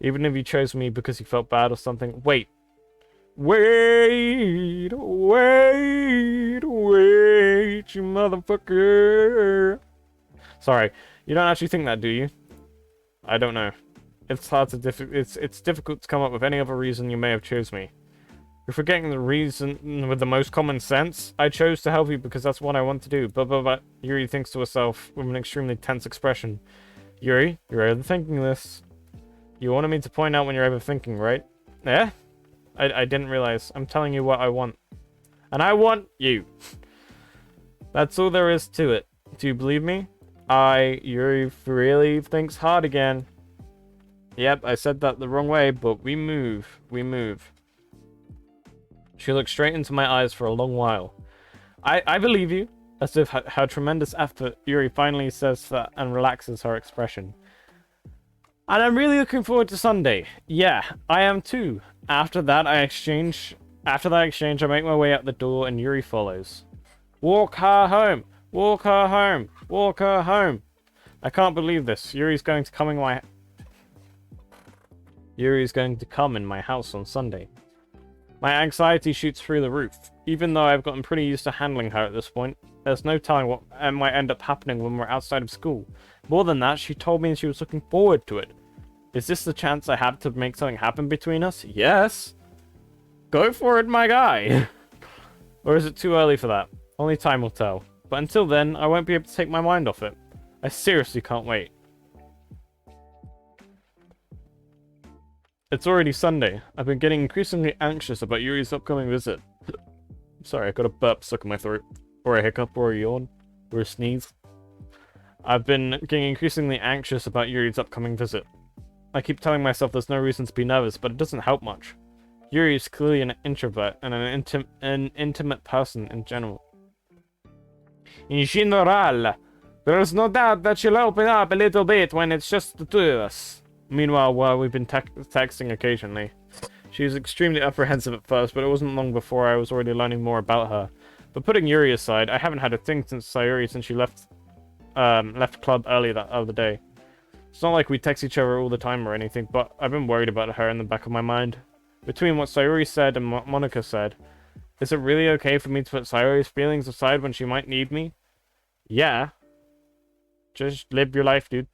A: Even if you chose me because you felt bad or something. Wait, you motherfucker. Sorry, you don't actually think that, do you? I don't know. It's hard to it's difficult to come up with any other reason you may have chose me. You're forgetting the reason with the most common sense. I chose to help you because that's what I want to do. But Yuri thinks to herself with an extremely tense expression. Yuri, you're overthinking this. You wanted me to point out when you're overthinking, right? Yeah? I didn't realize. I'm telling you what I want. And I want you. That's all there is to it. Do you believe me? Yuri really thinks hard again. Yep, I said that the wrong way, but we move. We move. She looked straight into my eyes for a long while. I believe you. As if her tremendous effort, Yuri finally says that and relaxes her expression. And I'm really looking forward to Sunday. Yeah, I am too. After that exchange, I make my way out the door and Yuri follows. Walk her home! Walk her home! Walk her home! I can't believe this. Yuri's going to come in my house on Sunday. My anxiety shoots through the roof. Even though I've gotten pretty used to handling her at this point, there's no telling what might end up happening when we're outside of school. More than that, she told me she was looking forward to it. Is this the chance I have to make something happen between us? Yes. Go for it, my guy. Or is it too early for that? Only time will tell. But until then, I won't be able to take my mind off it. I seriously can't wait. It's already Sunday. I've been getting increasingly anxious about Yuri's upcoming visit. Sorry, I got a burp stuck in my throat. Or a hiccup, or a yawn, or a sneeze. I've been getting increasingly anxious about Yuri's upcoming visit. I keep telling myself there's no reason to be nervous, but it doesn't help much. Yuri is clearly an introvert and an intimate person in general. In general, there is no doubt that she'll open up a little bit when it's just the two of us. Meanwhile, while we've been texting occasionally, she was extremely apprehensive at first, but it wasn't long before I was already learning more about her. But putting Yuri aside, I haven't had a thing since Sayuri since she left club early that other day. It's not like we text each other all the time or anything, but I've been worried about her in the back of my mind. Between what Sayuri said and what Monika said, is it really okay for me to put Sayuri's feelings aside when she might need me? Yeah. Just live your life, dude.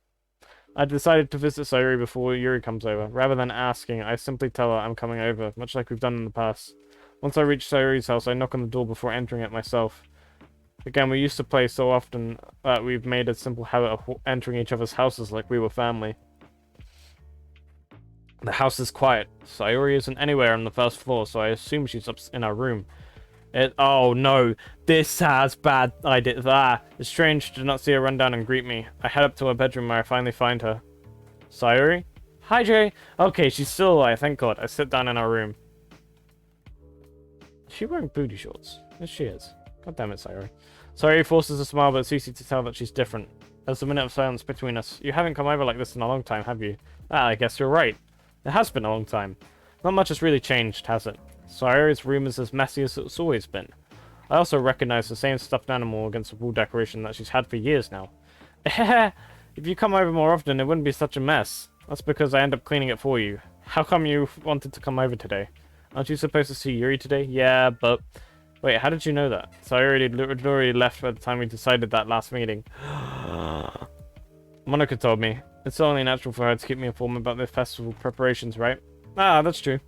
A: I decided to visit Sayuri before Yuri comes over. Rather than asking, I simply tell her I'm coming over, much like we've done in the past. Once I reach Sayuri's house, I knock on the door before entering it myself. Again, we used to play so often that we've made a simple habit of entering each other's houses like we were family. The house is quiet. Sayuri isn't anywhere on the first floor, so I assume she's up in her room. Oh no, this has bad idea. It's strange to not see her run down and greet me. I head up to her bedroom where I finally find her. Sayuri? Hi, Jay. Okay, she's still alive, thank God. I sit down in her room. Is she wearing booty shorts? Yes, she is. God damn it, Sayuri. Sayuri forces a smile, but it's easy to tell that she's different. There's a minute of silence between us. You haven't come over like this in a long time, have you? Ah, I guess you're right. It has been a long time. Not much has really changed, has it? Sayuri's room is as messy as it's always been. I also recognize the same stuffed animal against the wall decoration that she's had for years now. If you come over more often, it wouldn't be such a mess. That's because I end up cleaning it for you. How come you wanted to come over today? Aren't you supposed to see Yuri today? Yeah, but... Wait, how did you know that? Sayuri had already left by the time we decided that last meeting. Monika told me. It's only natural for her to keep me informed about the festival preparations, right? Ah, that's true.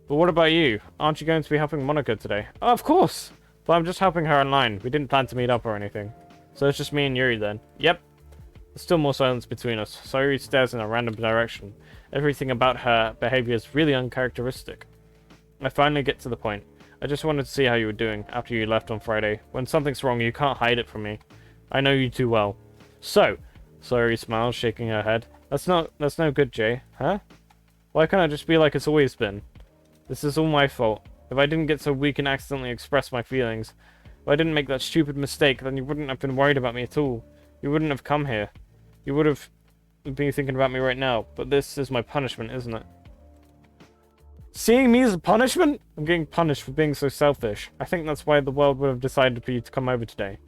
A: But what about you? Aren't you going to be helping Monika today? Oh, of course! But I'm just helping her online. We didn't plan to meet up or anything. So it's just me and Yuri then. Yep. There's still more silence between us. Sayuri stares in a random direction. Everything about her behavior is really uncharacteristic. I finally get to the point. I just wanted to see how you were doing after you left on Friday. When something's wrong, you can't hide it from me. I know you too well. So, Sayuri smiles, shaking her head. That's no good, Jay. Huh? Why can't I just be like it's always been? This is all my fault. If I didn't get so weak and accidentally express my feelings, if I didn't make that stupid mistake, then you wouldn't have been worried about me at all. You wouldn't have come here. You would have been thinking about me right now. But this is my punishment, isn't it? Seeing me as a punishment? I'm getting punished for being so selfish. I think that's why the world would have decided for you to come over today.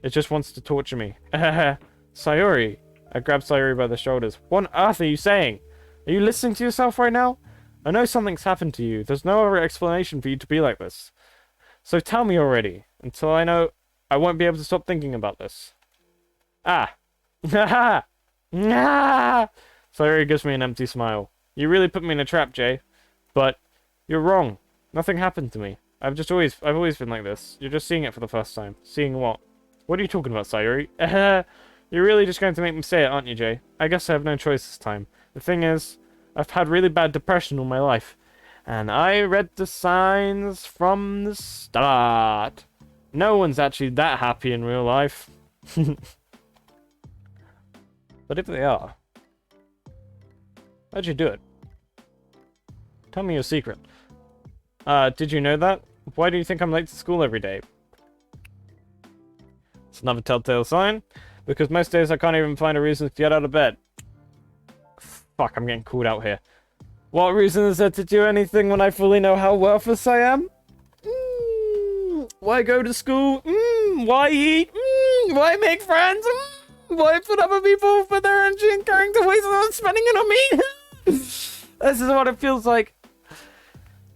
A: It just wants to torture me. Sayuri. I grab Sayuri by the shoulders. What on earth are you saying? Are you listening to yourself right now? I know something's happened to you. There's no other explanation for you to be like this. So tell me already. Until I know, I won't be able to stop thinking about this. Ah. Ha ha. Sayuri gives me an empty smile. You really put me in a trap, Jay. But you're wrong. Nothing happened to me. I've always been like this. You're just seeing it for the first time. Seeing what? What are you talking about, Sayuri? You're really just going to make me say it, aren't you, Jay? I guess I have no choice this time. The thing is, I've had really bad depression all my life. And I read the signs from the start. No one's actually that happy in real life. But if they are, how'd you do it? Tell me your secret. Did you know that? Why do you think I'm late to school every day? It's another telltale sign. Because most days I can't even find a reason to get out of bed. Fuck, I'm getting called out here. What reason is there to do anything when I fully know how worthless I am? Why go to school? Why eat? Why make friends? Why put other people for their energy and caring to waste on spending it on me? This is what it feels like.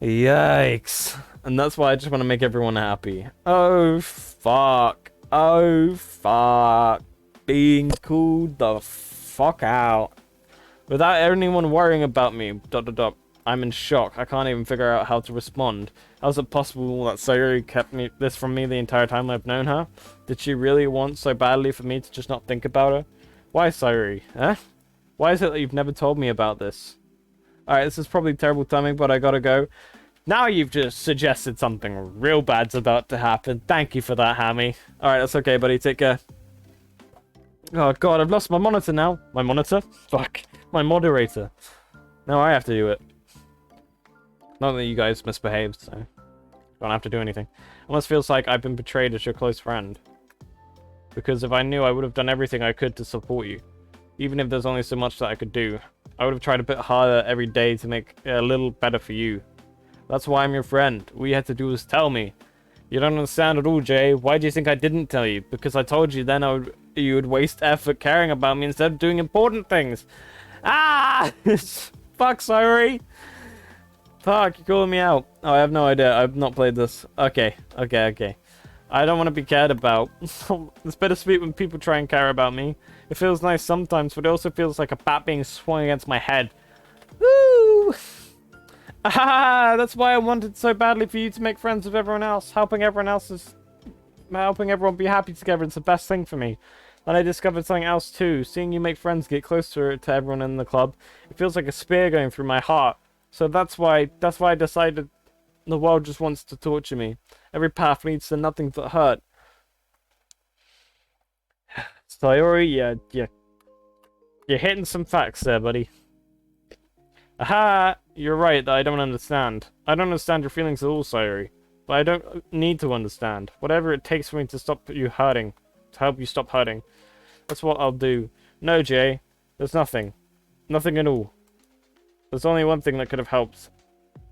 A: Yikes. And that's why I just want to make everyone happy. Oh, fuck. Oh, fuck. Being called the fuck out. Without anyone worrying about me. ... I'm in shock. I can't even figure out how to respond. How is it possible that Sayuri kept this from me the entire time I've known her? Did she really want so badly for me to just not think about her? Why, Sayuri? Huh? Why is it that you've never told me about this? Alright, this is probably terrible timing, but I gotta go. Now you've just suggested something real bad's about to happen. Thank you for that, Hammy. Alright, that's okay, buddy. Take care. Oh god, I've lost my monitor now. My monitor? Fuck. My moderator. Now I have to do it. Not that you guys misbehaved, so don't have to do anything. Almost feels like I've been betrayed as your close friend. Because if I knew, I would have done everything I could to support you. Even if there's only so much that I could do. I would have tried a bit harder every day to make it a little better for you. That's why I'm your friend. All you had to do was tell me. You don't understand at all, Jay. Why do you think I didn't tell you? Because I told you then you would waste effort caring about me instead of doing important things. Ah! Fuck, sorry. Fuck, you're calling me out. Oh, I have no idea. I've not played this. Okay. I don't want to be cared about. It's bittersweet when people try and care about me. It feels nice sometimes, but it also feels like a bat being swung against my head. Woo! Ah, that's why I wanted so badly for you to make friends with everyone else. Helping everyone be happy together is the best thing for me. And I discovered something else too. Seeing you make friends, get closer to everyone in the club, it feels like a spear going through my heart. So that's why I decided the world just wants to torture me. Every path leads to nothing but hurt. Sayori, you're hitting some facts there, buddy. Aha! You're right that I don't understand. I don't understand your feelings at all, Sayori. But I don't need to understand. Whatever it takes for me to stop you hurting. To help you stop hurting. That's what I'll do. No, Jay. There's nothing. Nothing at all. There's only one thing that could have helped.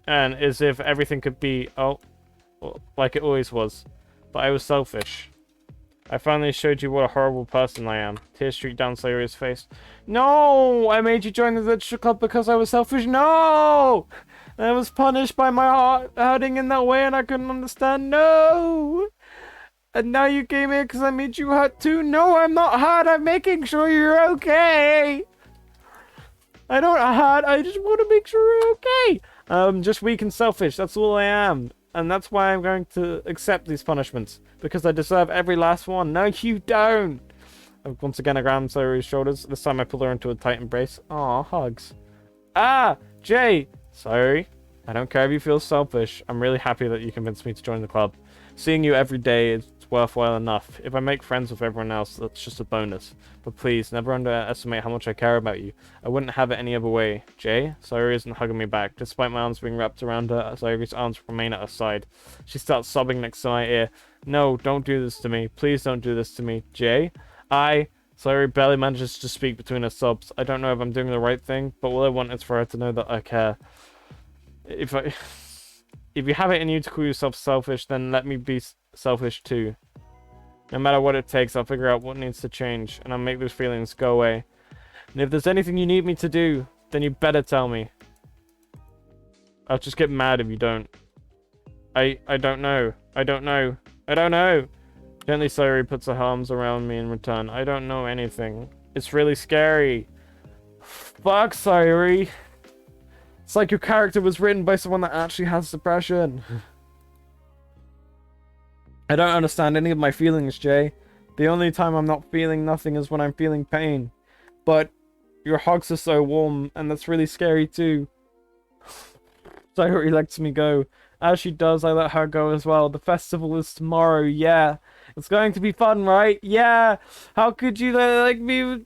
A: And is if everything could be, like it always was. But I was selfish. I finally showed you what a horrible person I am. Tears streaked down Sayori's face. No! I made you join the literature club because I was selfish. No! I was punished by my heart hurting in that way and I couldn't understand. No! And now you came here because I made you hurt too. No, I'm not hurt. I'm making sure you're okay. I don't hurt. I just want to make sure you're okay. I'm just weak and selfish. That's all I am. And that's why I'm going to accept these punishments. Because I deserve every last one. No, you don't. Once again, I grabbed Sayori's shoulders. This time I pulled her into a tight embrace. Aw, hugs. Ah, Jay. Sorry. I don't care if you feel selfish. I'm really happy that you convinced me to join the club. Seeing you every day is worthwhile enough. If I make friends with everyone else, that's just a bonus. But please, never underestimate how much I care about you. I wouldn't have it any other way. Jay? Sayori isn't hugging me back. Despite my arms being wrapped around her, Sayori's arms remain at her side. She starts sobbing next to my ear. No, don't do this to me. Please don't do this to me. Jay? Sayori barely manages to speak between her sobs. I don't know if I'm doing the right thing, but all I want is for her to know that I care. If you have it in you to call yourself selfish, then let me be selfish too. No matter what it takes, I'll figure out what needs to change, and I'll make those feelings go away. And if there's anything you need me to do, then you better tell me. I'll just get mad if you don't. I don't know. I don't know. I don't know. Gently, Sayori puts her arms around me in return. I don't know anything. It's really scary. Fuck, Sayori. It's like your character was written by someone that actually has depression. I don't understand any of my feelings, Jay. The only time I'm not feeling nothing is when I'm feeling pain. But Your hugs are so warm, and that's really scary too. Sayori lets me go. As she does, I let her go as well. The festival is tomorrow, yeah. It's going to be fun, right? Yeah. How could you like me?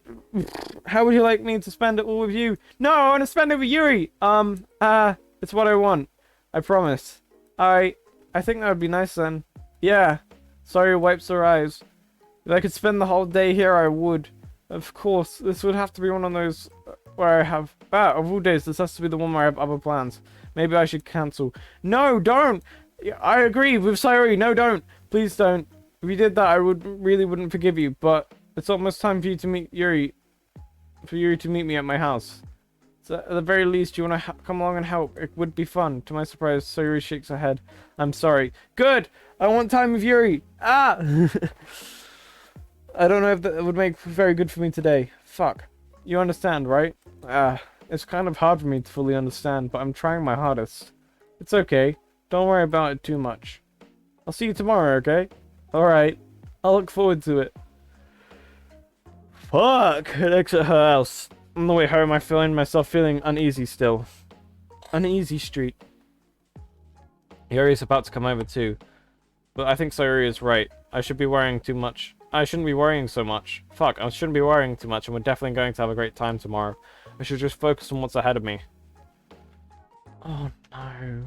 A: How would you like me to spend it all with you? No, I want to spend it with Yuri. It's what I want. I promise. I think that would be nice then. Yeah. Sayori wipes her eyes. If I could spend the whole day here, I would. Of course, this would have to be one of those where I have... of all days, this has to be the one where I have other plans. Maybe I should cancel. No, don't! I agree with Sayori. No, don't. Please don't. If you did that, I really wouldn't forgive you. But it's almost time for you to meet Yuri. For Yuri to meet me at my house. So at the very least, you want to come along and help. It would be fun. To my surprise, Sayori shakes her head. I'm sorry. Good! I want time with Yuri! Ah! I don't know if that would make very good for me today. Fuck. You understand, right? It's kind of hard for me to fully understand, but I'm trying my hardest. It's okay. Don't worry about it too much. I'll see you tomorrow, okay? Alright. I'll look forward to it. Fuck! I exit her house. On the way home, I find myself feeling uneasy still. Uneasy street. Yuri's about to come over too. But I think Sayori is right. I should be worrying too much. I shouldn't be worrying so much. Fuck, I shouldn't be worrying too much, and we're definitely going to have a great time tomorrow. I should just focus on what's ahead of me. Oh no.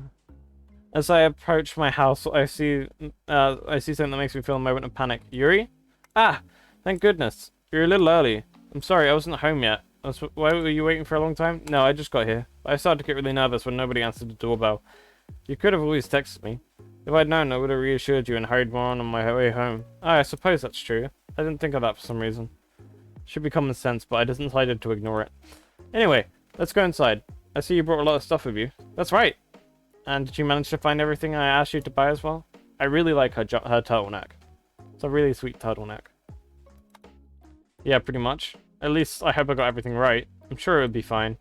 A: As I approach my house, I see something that makes me feel a moment of panic. Yuri? Ah! Thank goodness. You're a little early. I'm sorry, I wasn't home yet. Why were you waiting for a long time? No, I just got here. I started to get really nervous when nobody answered the doorbell. You could have always texted me. If I'd known, I would have reassured you and hurried more on my way home. Oh, I suppose that's true. I didn't think of that for some reason. Should be common sense, but I decided to ignore it. Anyway, let's go inside. I see you brought a lot of stuff with you. That's right. And did you manage to find everything I asked you to buy as well? I really like her turtleneck. It's a really sweet turtleneck. Yeah, pretty much. At least I hope I got everything right. I'm sure it would be fine.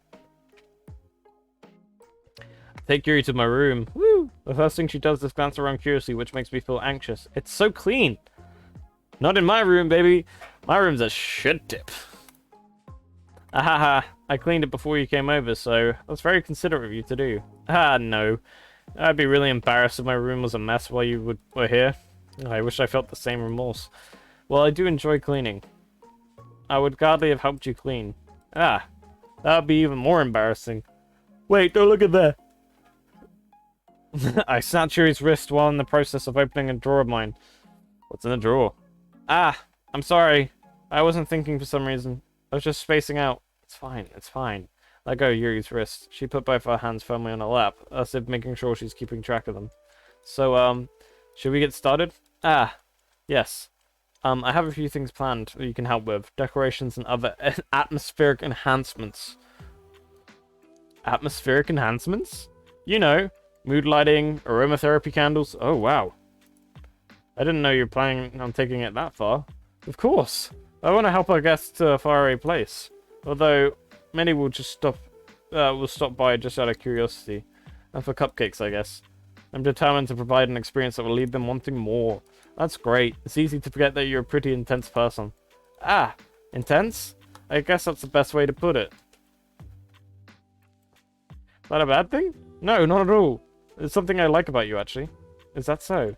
A: Take Yuri to my room. Woo! The first thing she does is glance around curiously, which makes me feel anxious. It's so clean! Not in my room, baby! My room's a shit tip. Ahaha, I cleaned it before you came over, so that's very considerate of you to do. Ah, no. I'd be really embarrassed if my room was a mess while you were here. I wish I felt the same remorse. Well, I do enjoy cleaning. I would gladly have helped you clean. Ah, that would be even more embarrassing. Wait, don't look at that! I snatched Yuri's wrist while in the process of opening a drawer of mine. What's in the drawer? Ah, I'm sorry. I wasn't thinking for some reason. I was just spacing out. It's fine, it's fine. Let go of Yuri's wrist. She put both her hands firmly on her lap, as if making sure she's keeping track of them. So, should we get started? Ah, yes. I have a few things planned that you can help with. Decorations and other atmospheric enhancements. Atmospheric enhancements? You know, mood lighting, aromatherapy candles. Oh, wow. I didn't know you were planning on taking it that far. Of course. I want to help our guests to a faraway place. Although, many will just stop by just out of curiosity. And for cupcakes, I guess. I'm determined to provide an experience that will leave them wanting more. That's great. It's easy to forget that you're a pretty intense person. Ah, intense? I guess that's the best way to put it. Is that a bad thing? No, not at all. It's something I like about you, actually. Is that so?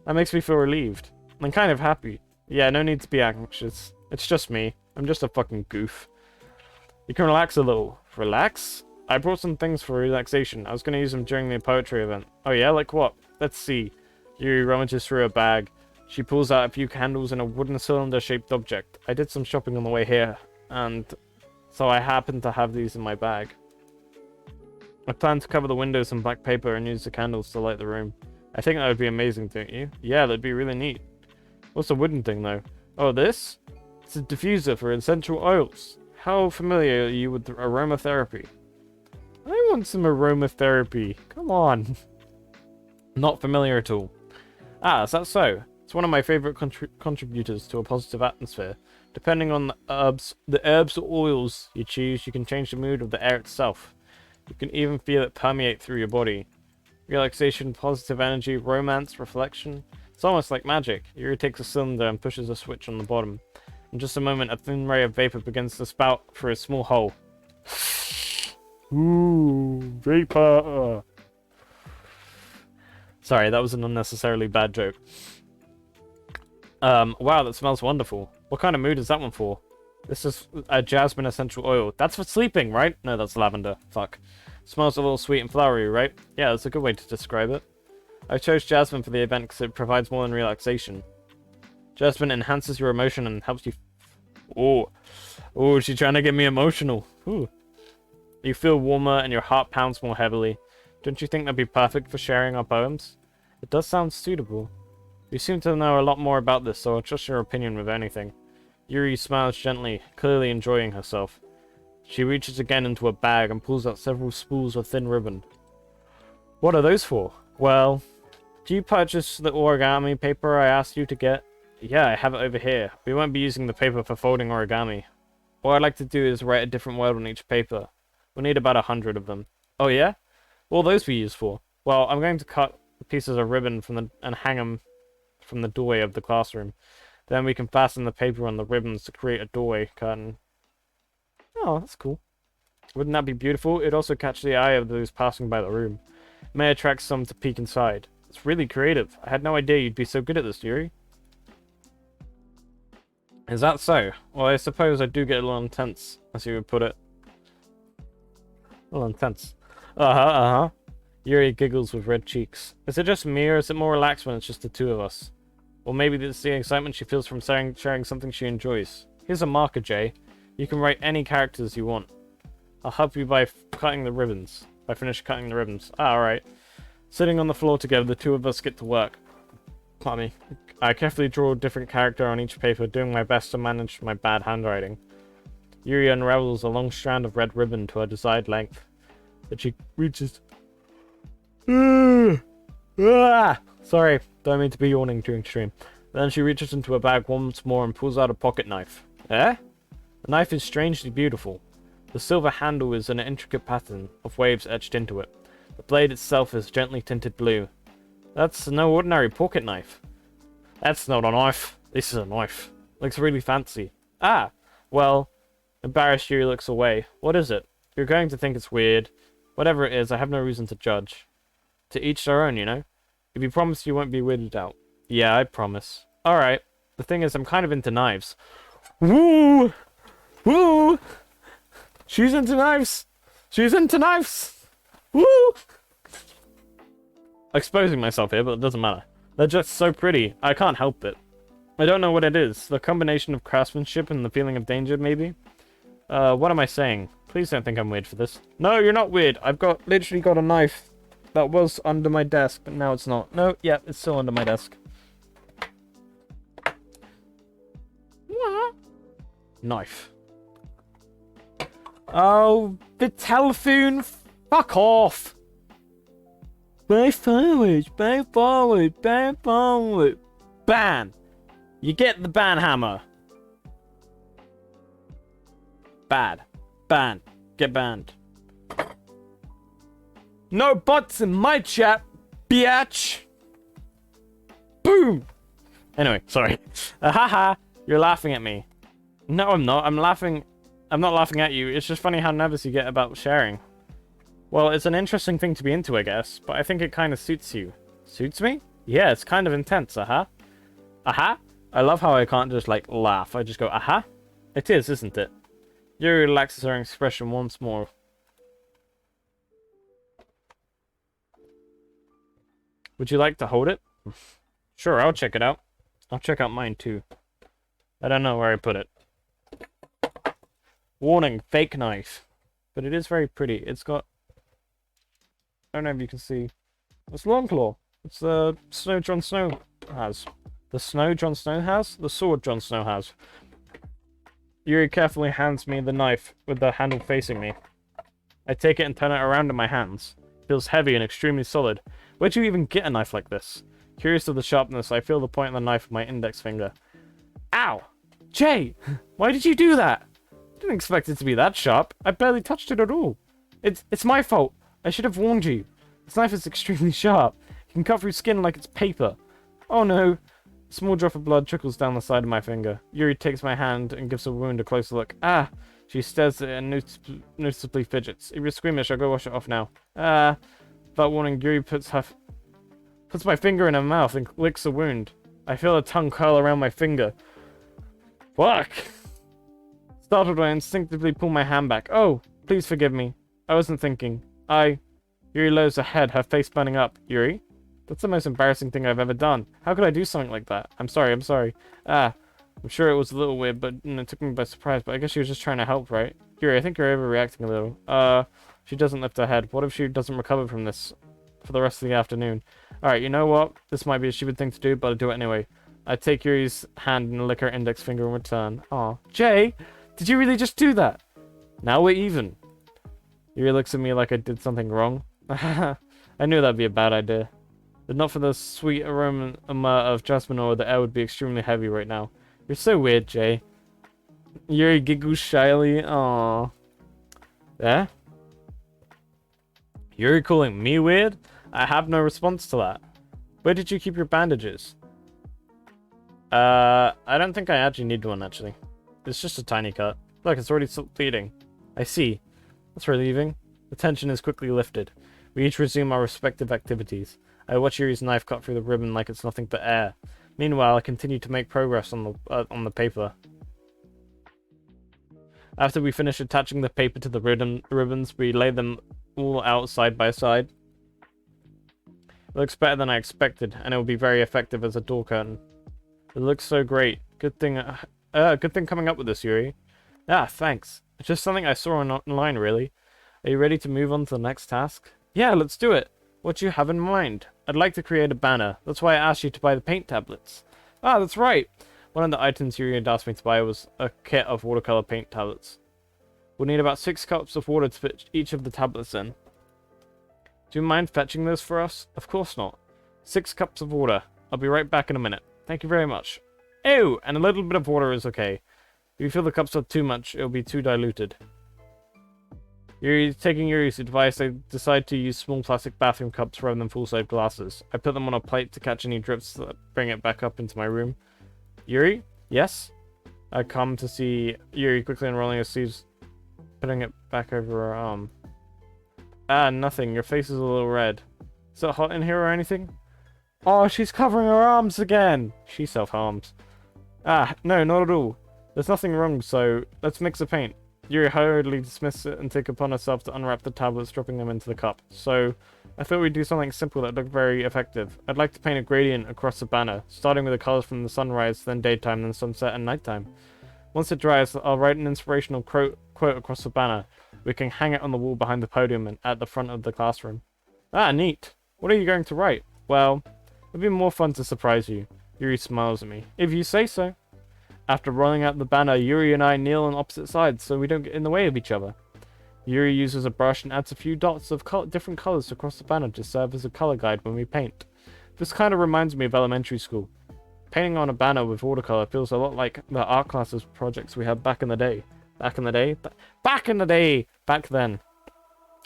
A: That makes me feel relieved. I'm kind of happy. Yeah, no need to be anxious. It's just me. I'm just a fucking goof. You can relax a little. Relax? I brought some things for relaxation. I was going to use them during the poetry event. Oh yeah? Like what? Let's see. Yuri rummages through her bag. She pulls out a few candles and a wooden cylinder-shaped object. I did some shopping on the way here, and so I happen to have these in my bag. I plan to cover the windows in black paper and use the candles to light the room. I think that would be amazing, don't you? Yeah, that'd be really neat. What's the wooden thing, though? Oh, this? It's a diffuser for essential oils. How familiar are you with aromatherapy? I want some aromatherapy. Come on. Not familiar at all. Ah, is that so? It's one of my favorite contributors to a positive atmosphere. Depending on the herbs or oils you choose, you can change the mood of the air itself. You can even feel it permeate through your body. Relaxation, positive energy, romance, reflection. It's almost like magic. Yuri takes a cylinder and pushes a switch on the bottom. In just a moment, a thin ray of vapor begins to spout through a small hole. Ooh, vapor. Sorry, that was an unnecessarily bad joke. Wow, that smells wonderful. What kind of mood is that one for? This is a jasmine essential oil. That's for sleeping, right? No, that's lavender. Fuck. Smells a little sweet and flowery, right? Yeah, that's a good way to describe it. I chose jasmine for the event because it provides more than relaxation. Jasmine enhances your emotion and helps you... Oh, she's trying to get me emotional. Ooh. You feel warmer and your heart pounds more heavily. Don't you think that'd be perfect for sharing our poems? It does sound suitable. You seem to know a lot more about this, so I'll trust your opinion with anything. Yuri smiles gently, clearly enjoying herself. She reaches again into a bag and pulls out several spools of thin ribbon. What are those for? Well, do you purchase the origami paper I asked you to get? Yeah, I have it over here. We won't be using the paper for folding origami. What I'd like to do is write a different word on each paper. We'll need about 100 of them. Oh yeah? What will those be used for? Well, I'm going to cut pieces of ribbon and hang them from the doorway of the classroom. Then we can fasten the paper on the ribbons to create a doorway curtain. Oh, that's cool. Wouldn't that be beautiful? It'd also catch the eye of those passing by the room. It may attract some to peek inside. It's really creative. I had no idea you'd be so good at this, Yuri. Is that so? Well, I suppose I do get a little intense, as you would put it. A little intense. Uh-huh. Yuri giggles with red cheeks. Is it just me, or is it more relaxed when it's just the two of us? Or maybe it's the excitement she feels from sharing something she enjoys. Here's a marker, Jay. You can write any characters you want. I'll help you by cutting the ribbons. I finish cutting the ribbons. Alright. Sitting on the floor together, the two of us get to work. Pardon me. I carefully draw a different character on each paper, doing my best to manage my bad handwriting. Yuri unravels a long strand of red ribbon to her desired length. That she reaches... Sorry, don't mean to be yawning during stream. Then she reaches into her bag once more and pulls out a pocket knife. Eh? The knife is strangely beautiful. The silver handle is an intricate pattern of waves etched into it. The blade itself is gently tinted blue. That's no ordinary pocket knife. That's not a knife. This is a knife. Looks really fancy. Ah! Well, embarrassed, Yuri looks away. What is it? You're going to think it's weird. Whatever it is, I have no reason to judge. To each their own, you know? If you promise you won't be weirded out. Yeah, I promise. Alright. The thing is, I'm kind of into knives. Woo! Woo! She's into knives! She's into knives! Woo! Exposing myself here, but it doesn't matter. They're just so pretty. I can't help it. I don't know what it is. The combination of craftsmanship and the feeling of danger, maybe? What am I saying? Please don't think I'm weird for this. No, you're not weird. I've literally got a knife that was under my desk, but now it's not. No, yeah, it's still under my desk. Knife. Oh, the telephone. Fuck off. Bay forward, bay forward, bay forward. Ban. You get the ban hammer. Bad. Ban. Get banned. No butts in my chat, biatch. Boom. Anyway, sorry. Haha, you're laughing at me. No, I'm not. I'm not laughing at you. It's just funny how nervous you get about sharing. Well, it's an interesting thing to be into, I guess, but I think it kind of suits you. Suits me? Yeah, it's kind of intense, aha. Aha? I love how I can't just, like, laugh. I just go, aha? It is, isn't it? Yuri relaxes her expression once more. Would you like to hold it? Sure, I'll check it out. I'll check out mine, too. I don't know where I put it. Warning, fake knife. But it is very pretty. It's got... I don't know if you can see. It's Longclaw. It's the snow Jon Snow has. The snow Jon Snow has? The sword Jon Snow has. Yuri carefully hands me the knife with the handle facing me. I take it and turn it around in my hands. It feels heavy and extremely solid. Where'd you even get a knife like this? Curious of the sharpness, I feel the point of the knife with my index finger. Ow! Jay! Why did you do that? I didn't expect it to be that sharp. I barely touched it at all. It's my fault. I should have warned you. This knife is extremely sharp. It can cut through skin like it's paper. Oh no. A small drop of blood trickles down the side of my finger. Yuri takes my hand and gives the wound a closer look. Ah! She stares at it and noticeably fidgets. If you're squeamish, I'll go wash it off now. Ah! Without warning, Yuri puts my finger in her mouth and licks the wound. I feel a tongue curl around my finger. Fuck! Startled, I instinctively pull my hand back. Oh, please forgive me. I wasn't thinking. Yuri lowers her head, her face burning up. Yuri? That's the most embarrassing thing I've ever done. How could I do something like that? I'm sorry. Ah, I'm sure it was a little weird, but it took me by surprise, but I guess she was just trying to help, right? Yuri, I think you're overreacting a little. She doesn't lift her head. What if she doesn't recover from this for the rest of the afternoon? Alright, you know what? This might be a stupid thing to do, but I'll do it anyway. I take Yuri's hand and lick her index finger in return. Aw. Jay, did you really just do that? Now we're even. Yuri looks at me like I did something wrong. I knew that'd be a bad idea. If not for the sweet aroma of jasmine oil, the air would be extremely heavy right now. You're so weird, Jay. Yuri giggles shyly. Aww. Yeah? Yuri calling me weird? I have no response to that. Where did you keep your bandages? I don't think I actually need one, actually. It's just a tiny cut. Look, it's already bleeding. I see. That's relieving. The tension is quickly lifted. We each resume our respective activities. I watch Yuri's knife cut through the ribbon like it's nothing but air. Meanwhile, I continue to make progress on the paper. After we finish attaching the paper to the ribbons, we lay them all out side by side. It looks better than I expected, and it will be very effective as a door curtain. It looks so great. Good thing coming up with this, Yuri. Ah, thanks. It's just something I saw online, really. Are you ready to move on to the next task? Yeah, let's do it. What do you have in mind? I'd like to create a banner. That's why I asked you to buy the paint tablets. Ah, that's right. One of the items Yuri had asked me to buy was a kit of watercolor paint tablets. We'll need about 6 cups of water to fit each of the tablets in. Do you mind fetching those for us? Of course not. 6 cups of water. I'll be right back in a minute. Thank you very much. Ew! And a little bit of water is okay. If you feel the cups are too much, it'll be too diluted. Taking Yuri's advice, I decide to use small plastic bathroom cups rather than full-size glasses. I put them on a plate to catch any drips that bring it back up into my room. Yuri? Yes? I come to see Yuri quickly unrolling her sleeves, putting it back over her arm. Ah, nothing. Your face is a little red. Is it hot in here or anything? Oh, she's covering her arms again! She self-harms. Ah, no, not at all. There's nothing wrong, so let's mix the paint. Yuri hurriedly dismisses it and takes upon herself to unwrap the tablets, dropping them into the cup. So, I thought we'd do something simple that looked very effective. I'd like to paint a gradient across the banner, starting with the colors from the sunrise, then daytime, then sunset and nighttime. Once it dries, I'll write an inspirational quote across the banner. We can hang it on the wall behind the podium and at the front of the classroom. Ah, neat. What are you going to write? Well, it'd be more fun to surprise you. Yuri smiles at me. If you say so. After rolling out the banner, Yuri and I kneel on opposite sides so we don't get in the way of each other. Yuri uses a brush and adds a few dots of different colors across the banner to serve as a color guide when we paint. This kind of reminds me of elementary school. Painting on a banner with watercolor feels a lot like the art classes projects we had back in the day. Back in the day? Back in the day! Back then.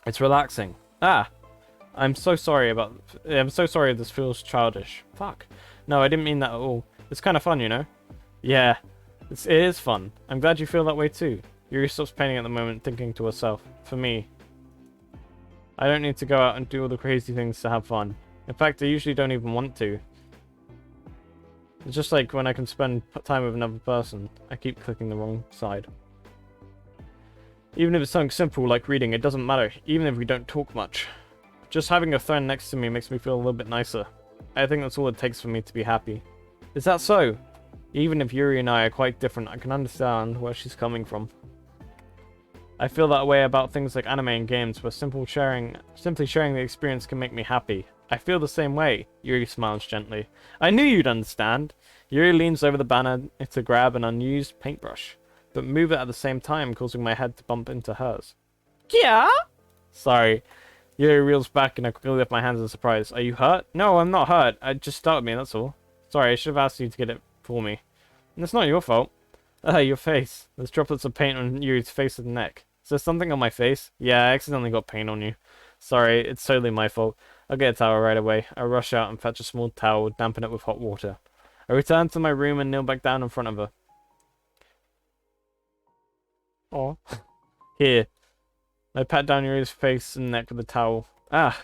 A: It's relaxing. Ah! I'm so sorry if this feels childish. Fuck. No, I didn't mean that at all. It's kind of fun, you know? Yeah. It is fun. I'm glad you feel that way too. Yuri stops painting at the moment, thinking to herself. For me, I don't need to go out and do all the crazy things to have fun. In fact, I usually don't even want to. It's just like when I can spend time with another person, I keep clicking the wrong side. Even if it's something simple like reading, it doesn't matter, even if we don't talk much. Just having a friend next to me makes me feel a little bit nicer. I think that's all it takes for me to be happy. Is that so? Even if Yuri and I are quite different, I can understand where she's coming from. I feel that way about things like anime and games, where simply sharing the experience can make me happy. I feel the same way. Yuri smiles gently. I knew you'd understand. Yuri leans over the banner to grab an unused paintbrush, but move it at the same time, causing my head to bump into hers. Yeah? Sorry. Yuri reels back and I quickly lift my hands in surprise. Are you hurt? No, I'm not hurt. It just startled me, that's all. Sorry, I should have asked you to get it for me. And it's not your fault. Your face. There's droplets of paint on Yuri's face and neck. Is there something on my face? Yeah, I accidentally got paint on you. Sorry, it's totally my fault. I'll get a towel right away. I rush out and fetch a small towel, dampen it with hot water. I return to my room and kneel back down in front of her. Oh. Here. I pat down Yuri's face and neck with a towel. Ah,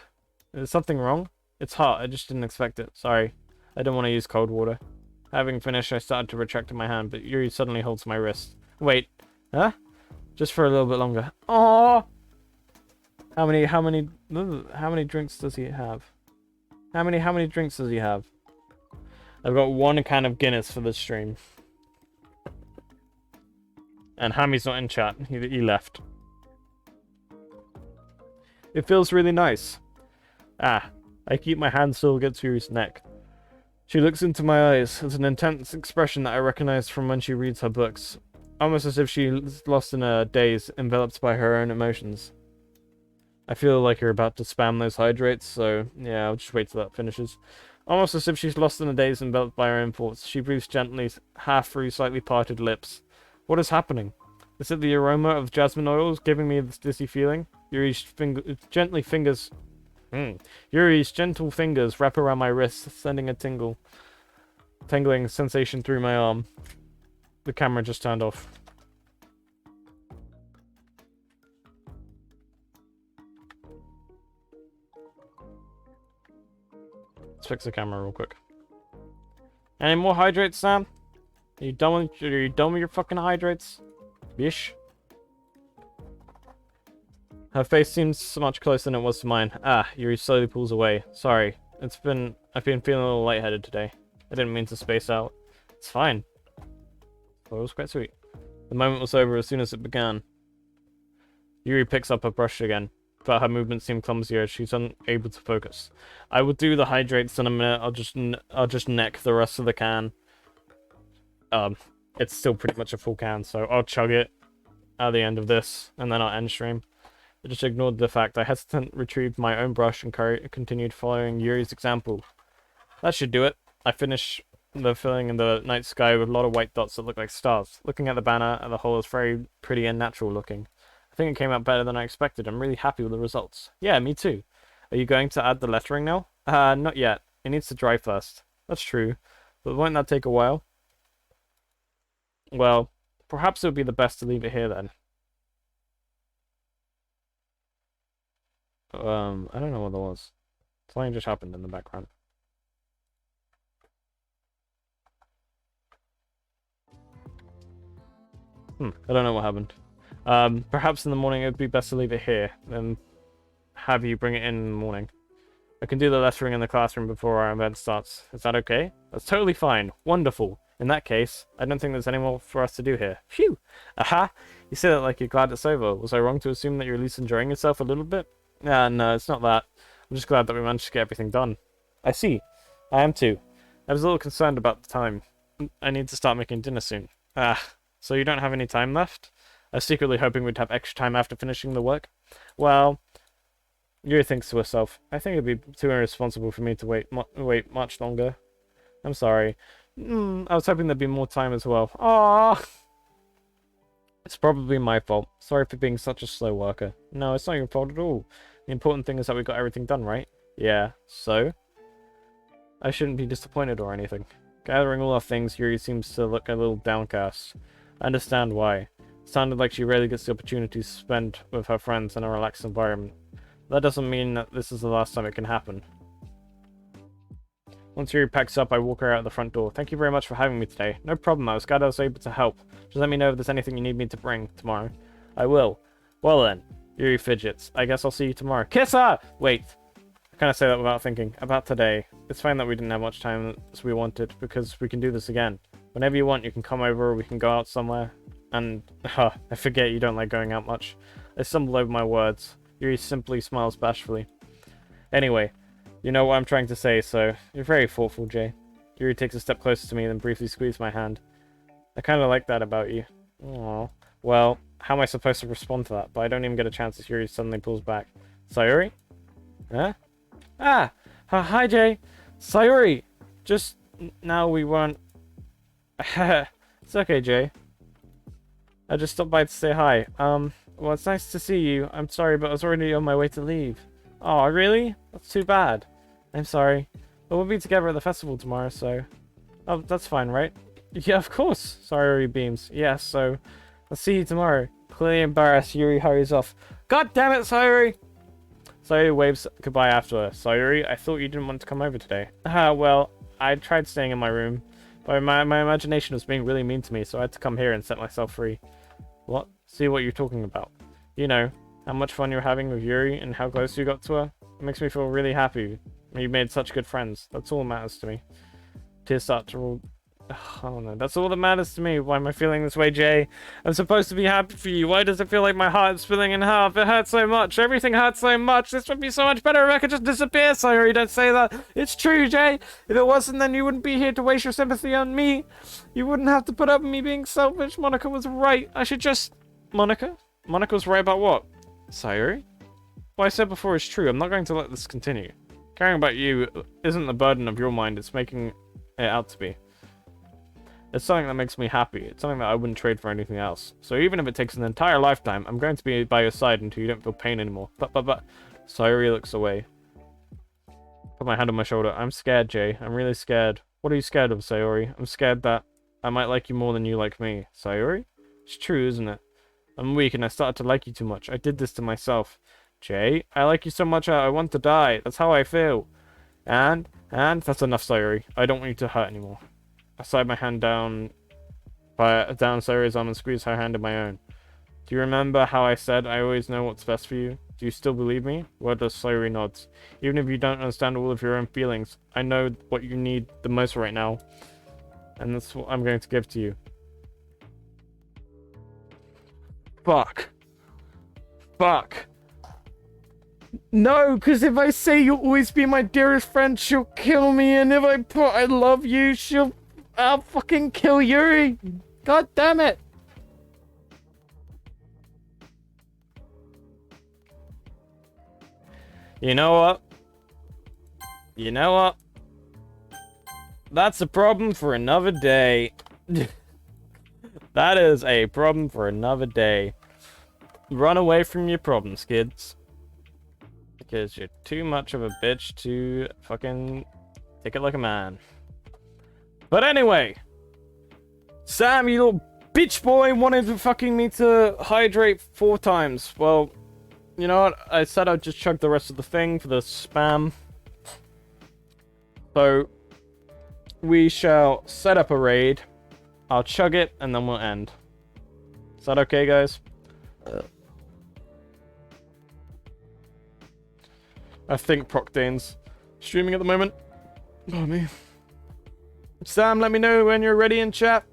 A: is something wrong? It's hot, I just didn't expect it. Sorry. I don't want to use cold water. Having finished, I started to retract my hand, but Yuri suddenly holds my wrist. Wait. Huh? Just for a little bit longer. Oh! How many drinks does he have? How many drinks does he have? I've got 1 can of Guinness for this stream. And Hammy's not in chat. He left. It feels really nice. Ah, I keep my hand still against Yuri's neck. She looks into my eyes. It's an intense expression that I recognize from when she reads her books. Almost as if she's lost in a daze, enveloped by her own emotions. I feel like you're about to spam those hydrates, so yeah, I'll just wait till that finishes. Almost as if she's lost in a daze, enveloped by her own thoughts. She breathes gently, half through slightly parted lips. What is happening? Is it the aroma of jasmine oils giving me this dizzy feeling? Yuri's gentle fingers wrap around my wrist, sending a tingling sensation through my arm. The camera just turned off. Let's fix the camera real quick. Any more hydrates, Sam? Are you done with your fucking hydrates? Bish. Her face seems so much closer than it was to mine. Ah, Yuri slowly pulls away. Sorry. I've been feeling a little lightheaded today. I didn't mean to space out. It's fine. Well, it was quite sweet. The moment was over as soon as it began. Yuri picks up her brush again, but her movements seem clumsier as she's unable to focus. I will do the hydrates in a minute. I'll just neck the rest of the can. It's still pretty much a full can, so I'll chug it at the end of this, and then I'll end stream. I just ignored the fact I hesitantly retrieved my own brush and continued following Yuri's example. That should do it. I finished the filling in the night sky with a lot of white dots that look like stars. Looking at the banner and the whole is very pretty and natural looking. I think it came out better than I expected. I'm really happy with the results. Yeah, me too. Are you going to add the lettering now? Not yet. It needs to dry first. That's true. But won't that take a while? Well, perhaps it would be the best to leave it here then. I don't know what that was. Something just happened in the background. I don't know what happened. Perhaps in the morning it would be best to leave it here, then have you bring it in the morning. I can do the lettering in the classroom before our event starts. Is that okay? That's totally fine. Wonderful. In that case, I don't think there's any more for us to do here. Phew! Aha! You say that like you're glad it's over. Was I wrong to assume that you're at least enjoying yourself a little bit? No, it's not that. I'm just glad that we managed to get everything done. I see. I am too. I was a little concerned about the time. I need to start making dinner soon. So you don't have any time left? I was secretly hoping we'd have extra time after finishing the work. Well, Yuri thinks to herself, I think it'd be too irresponsible for me to wait much longer. I'm sorry. I was hoping there'd be more time as well. Aww. It's probably my fault. Sorry for being such a slow worker. No, it's not your fault at all. The important thing is that we got everything done, right? Yeah, so? I shouldn't be disappointed or anything. Gathering all our things, Yuri seems to look a little downcast. I understand why. It sounded like she rarely gets the opportunity to spend with her friends in a relaxed environment. That doesn't mean that this is the last time it can happen. Once Yuri packs up, I walk her out the front door. Thank you very much for having me today. No problem, I was glad I was able to help. Just let me know if there's anything you need me to bring tomorrow. I will. Well then. Yuri fidgets. I guess I'll see you tomorrow. Kiss her! Wait. I kind of say that without thinking. About today. It's fine that we didn't have much time as we wanted, because we can do this again. Whenever you want, you can come over or we can go out somewhere. And, I forget you don't like going out much. I stumble over my words. Yuri simply smiles bashfully. Anyway. You know what I'm trying to say, so you're very thoughtful, Jay. Yuri takes a step closer to me, then briefly squeezes my hand. I kind of like that about you. Aww. Well, how am I supposed to respond to that? But I don't even get a chance as Yuri suddenly pulls back. Sayuri? Huh? Ah! Hi, Jay! Sayuri! Just now we weren't... It's okay, Jay. I just stopped by to say hi. Well, it's nice to see you. I'm sorry, but I was already on my way to leave. Oh, really? That's too bad. I'm sorry. But we'll be together at the festival tomorrow, so... Oh, that's fine, right? Yeah, of course. Sayori beams. Yes, so I'll see you tomorrow. Clearly embarrassed, Yuri hurries off. God damn it, Sayori! Sayori waves goodbye after her. Sayori, I thought you didn't want to come over today. Well, I tried staying in my room, but my imagination was being really mean to me, so I had to come here and set myself free. What? See what you're talking about. You know, how much fun you're having with Yuri and how close you got to her. It makes me feel really happy. You made such good friends. That's all that matters to me. Tears start to roll. Oh no, that's all that matters to me. Why am I feeling this way, Jay? I'm supposed to be happy for you. Why does it feel like my heart is spilling in half? It hurts so much. Everything hurts so much. This would be so much better if I could just disappear. Sorry, don't say that. It's true, Jay. If it wasn't, then you wouldn't be here to waste your sympathy on me. You wouldn't have to put up with me being selfish. Monica was right. I should just... Monica? Monica was right about what? Sayori? What I said before is true. I'm not going to let this continue. Caring about you isn't the burden of your mind. It's making it out to be. It's something that makes me happy. It's something that I wouldn't trade for anything else. So even if it takes an entire lifetime, I'm going to be by your side until you don't feel pain anymore. But. Sayori looks away. Put my hand on my shoulder. I'm scared, Jay. I'm really scared. What are you scared of, Sayori? I'm scared that I might like you more than you like me. Sayori? It's true, isn't it? I'm weak and I started to like you too much. I did this to myself. Jay, I like you so much I want to die. That's how I feel. And that's enough, Sayori. I don't want you to hurt anymore. I slide my hand down Sayori's arm and squeeze her hand in my own. Do you remember how I said I always know what's best for you? Do you still believe me? Wordless, Sayori nods. Even if you don't understand all of your own feelings, I know what you need the most right now. And that's what I'm going to give to you. Fuck. No, because if I say you'll always be my dearest friend, she'll kill me. And if I put I love you, I'll fucking kill Yuri. God damn it. You know what? That's a problem for another day. That is a problem for another day. Run away from your problems, kids. Because you're too much of a bitch to fucking take it like a man. But anyway, Sam, you little bitch boy, wanted to fucking me to hydrate 4 times. Well, you know what? I said I'd just chug the rest of the thing for the spam. So, we shall set up a raid. I'll chug it, and then we'll end. Is that okay, guys? I think Procdane's streaming at the moment. Oh, me. Sam, let me know when you're ready in chat.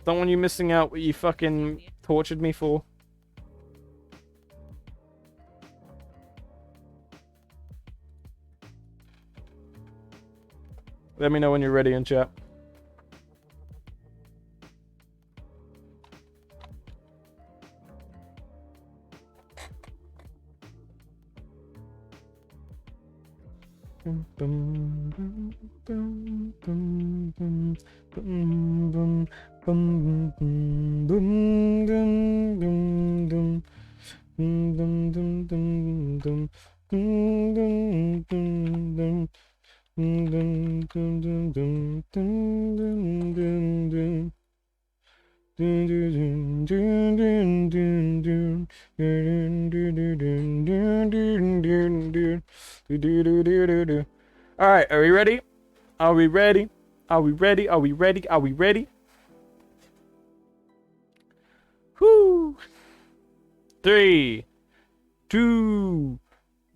A: Don't want you missing out what you fucking tortured me for. Let me know when you're ready in chat. Alright, are we ready? Are we ready? Are we ready? Are we ready? Are we ready? Whoo! 3, 2,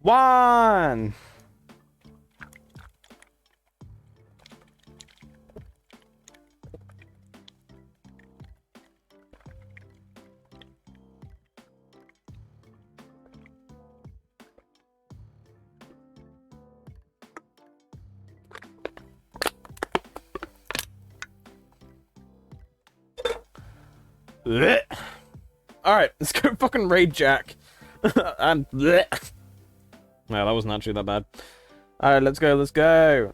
A: 1. Alright, let's go fucking raid Jack. And no, that wasn't actually that bad. Alright, let's go. Let's go.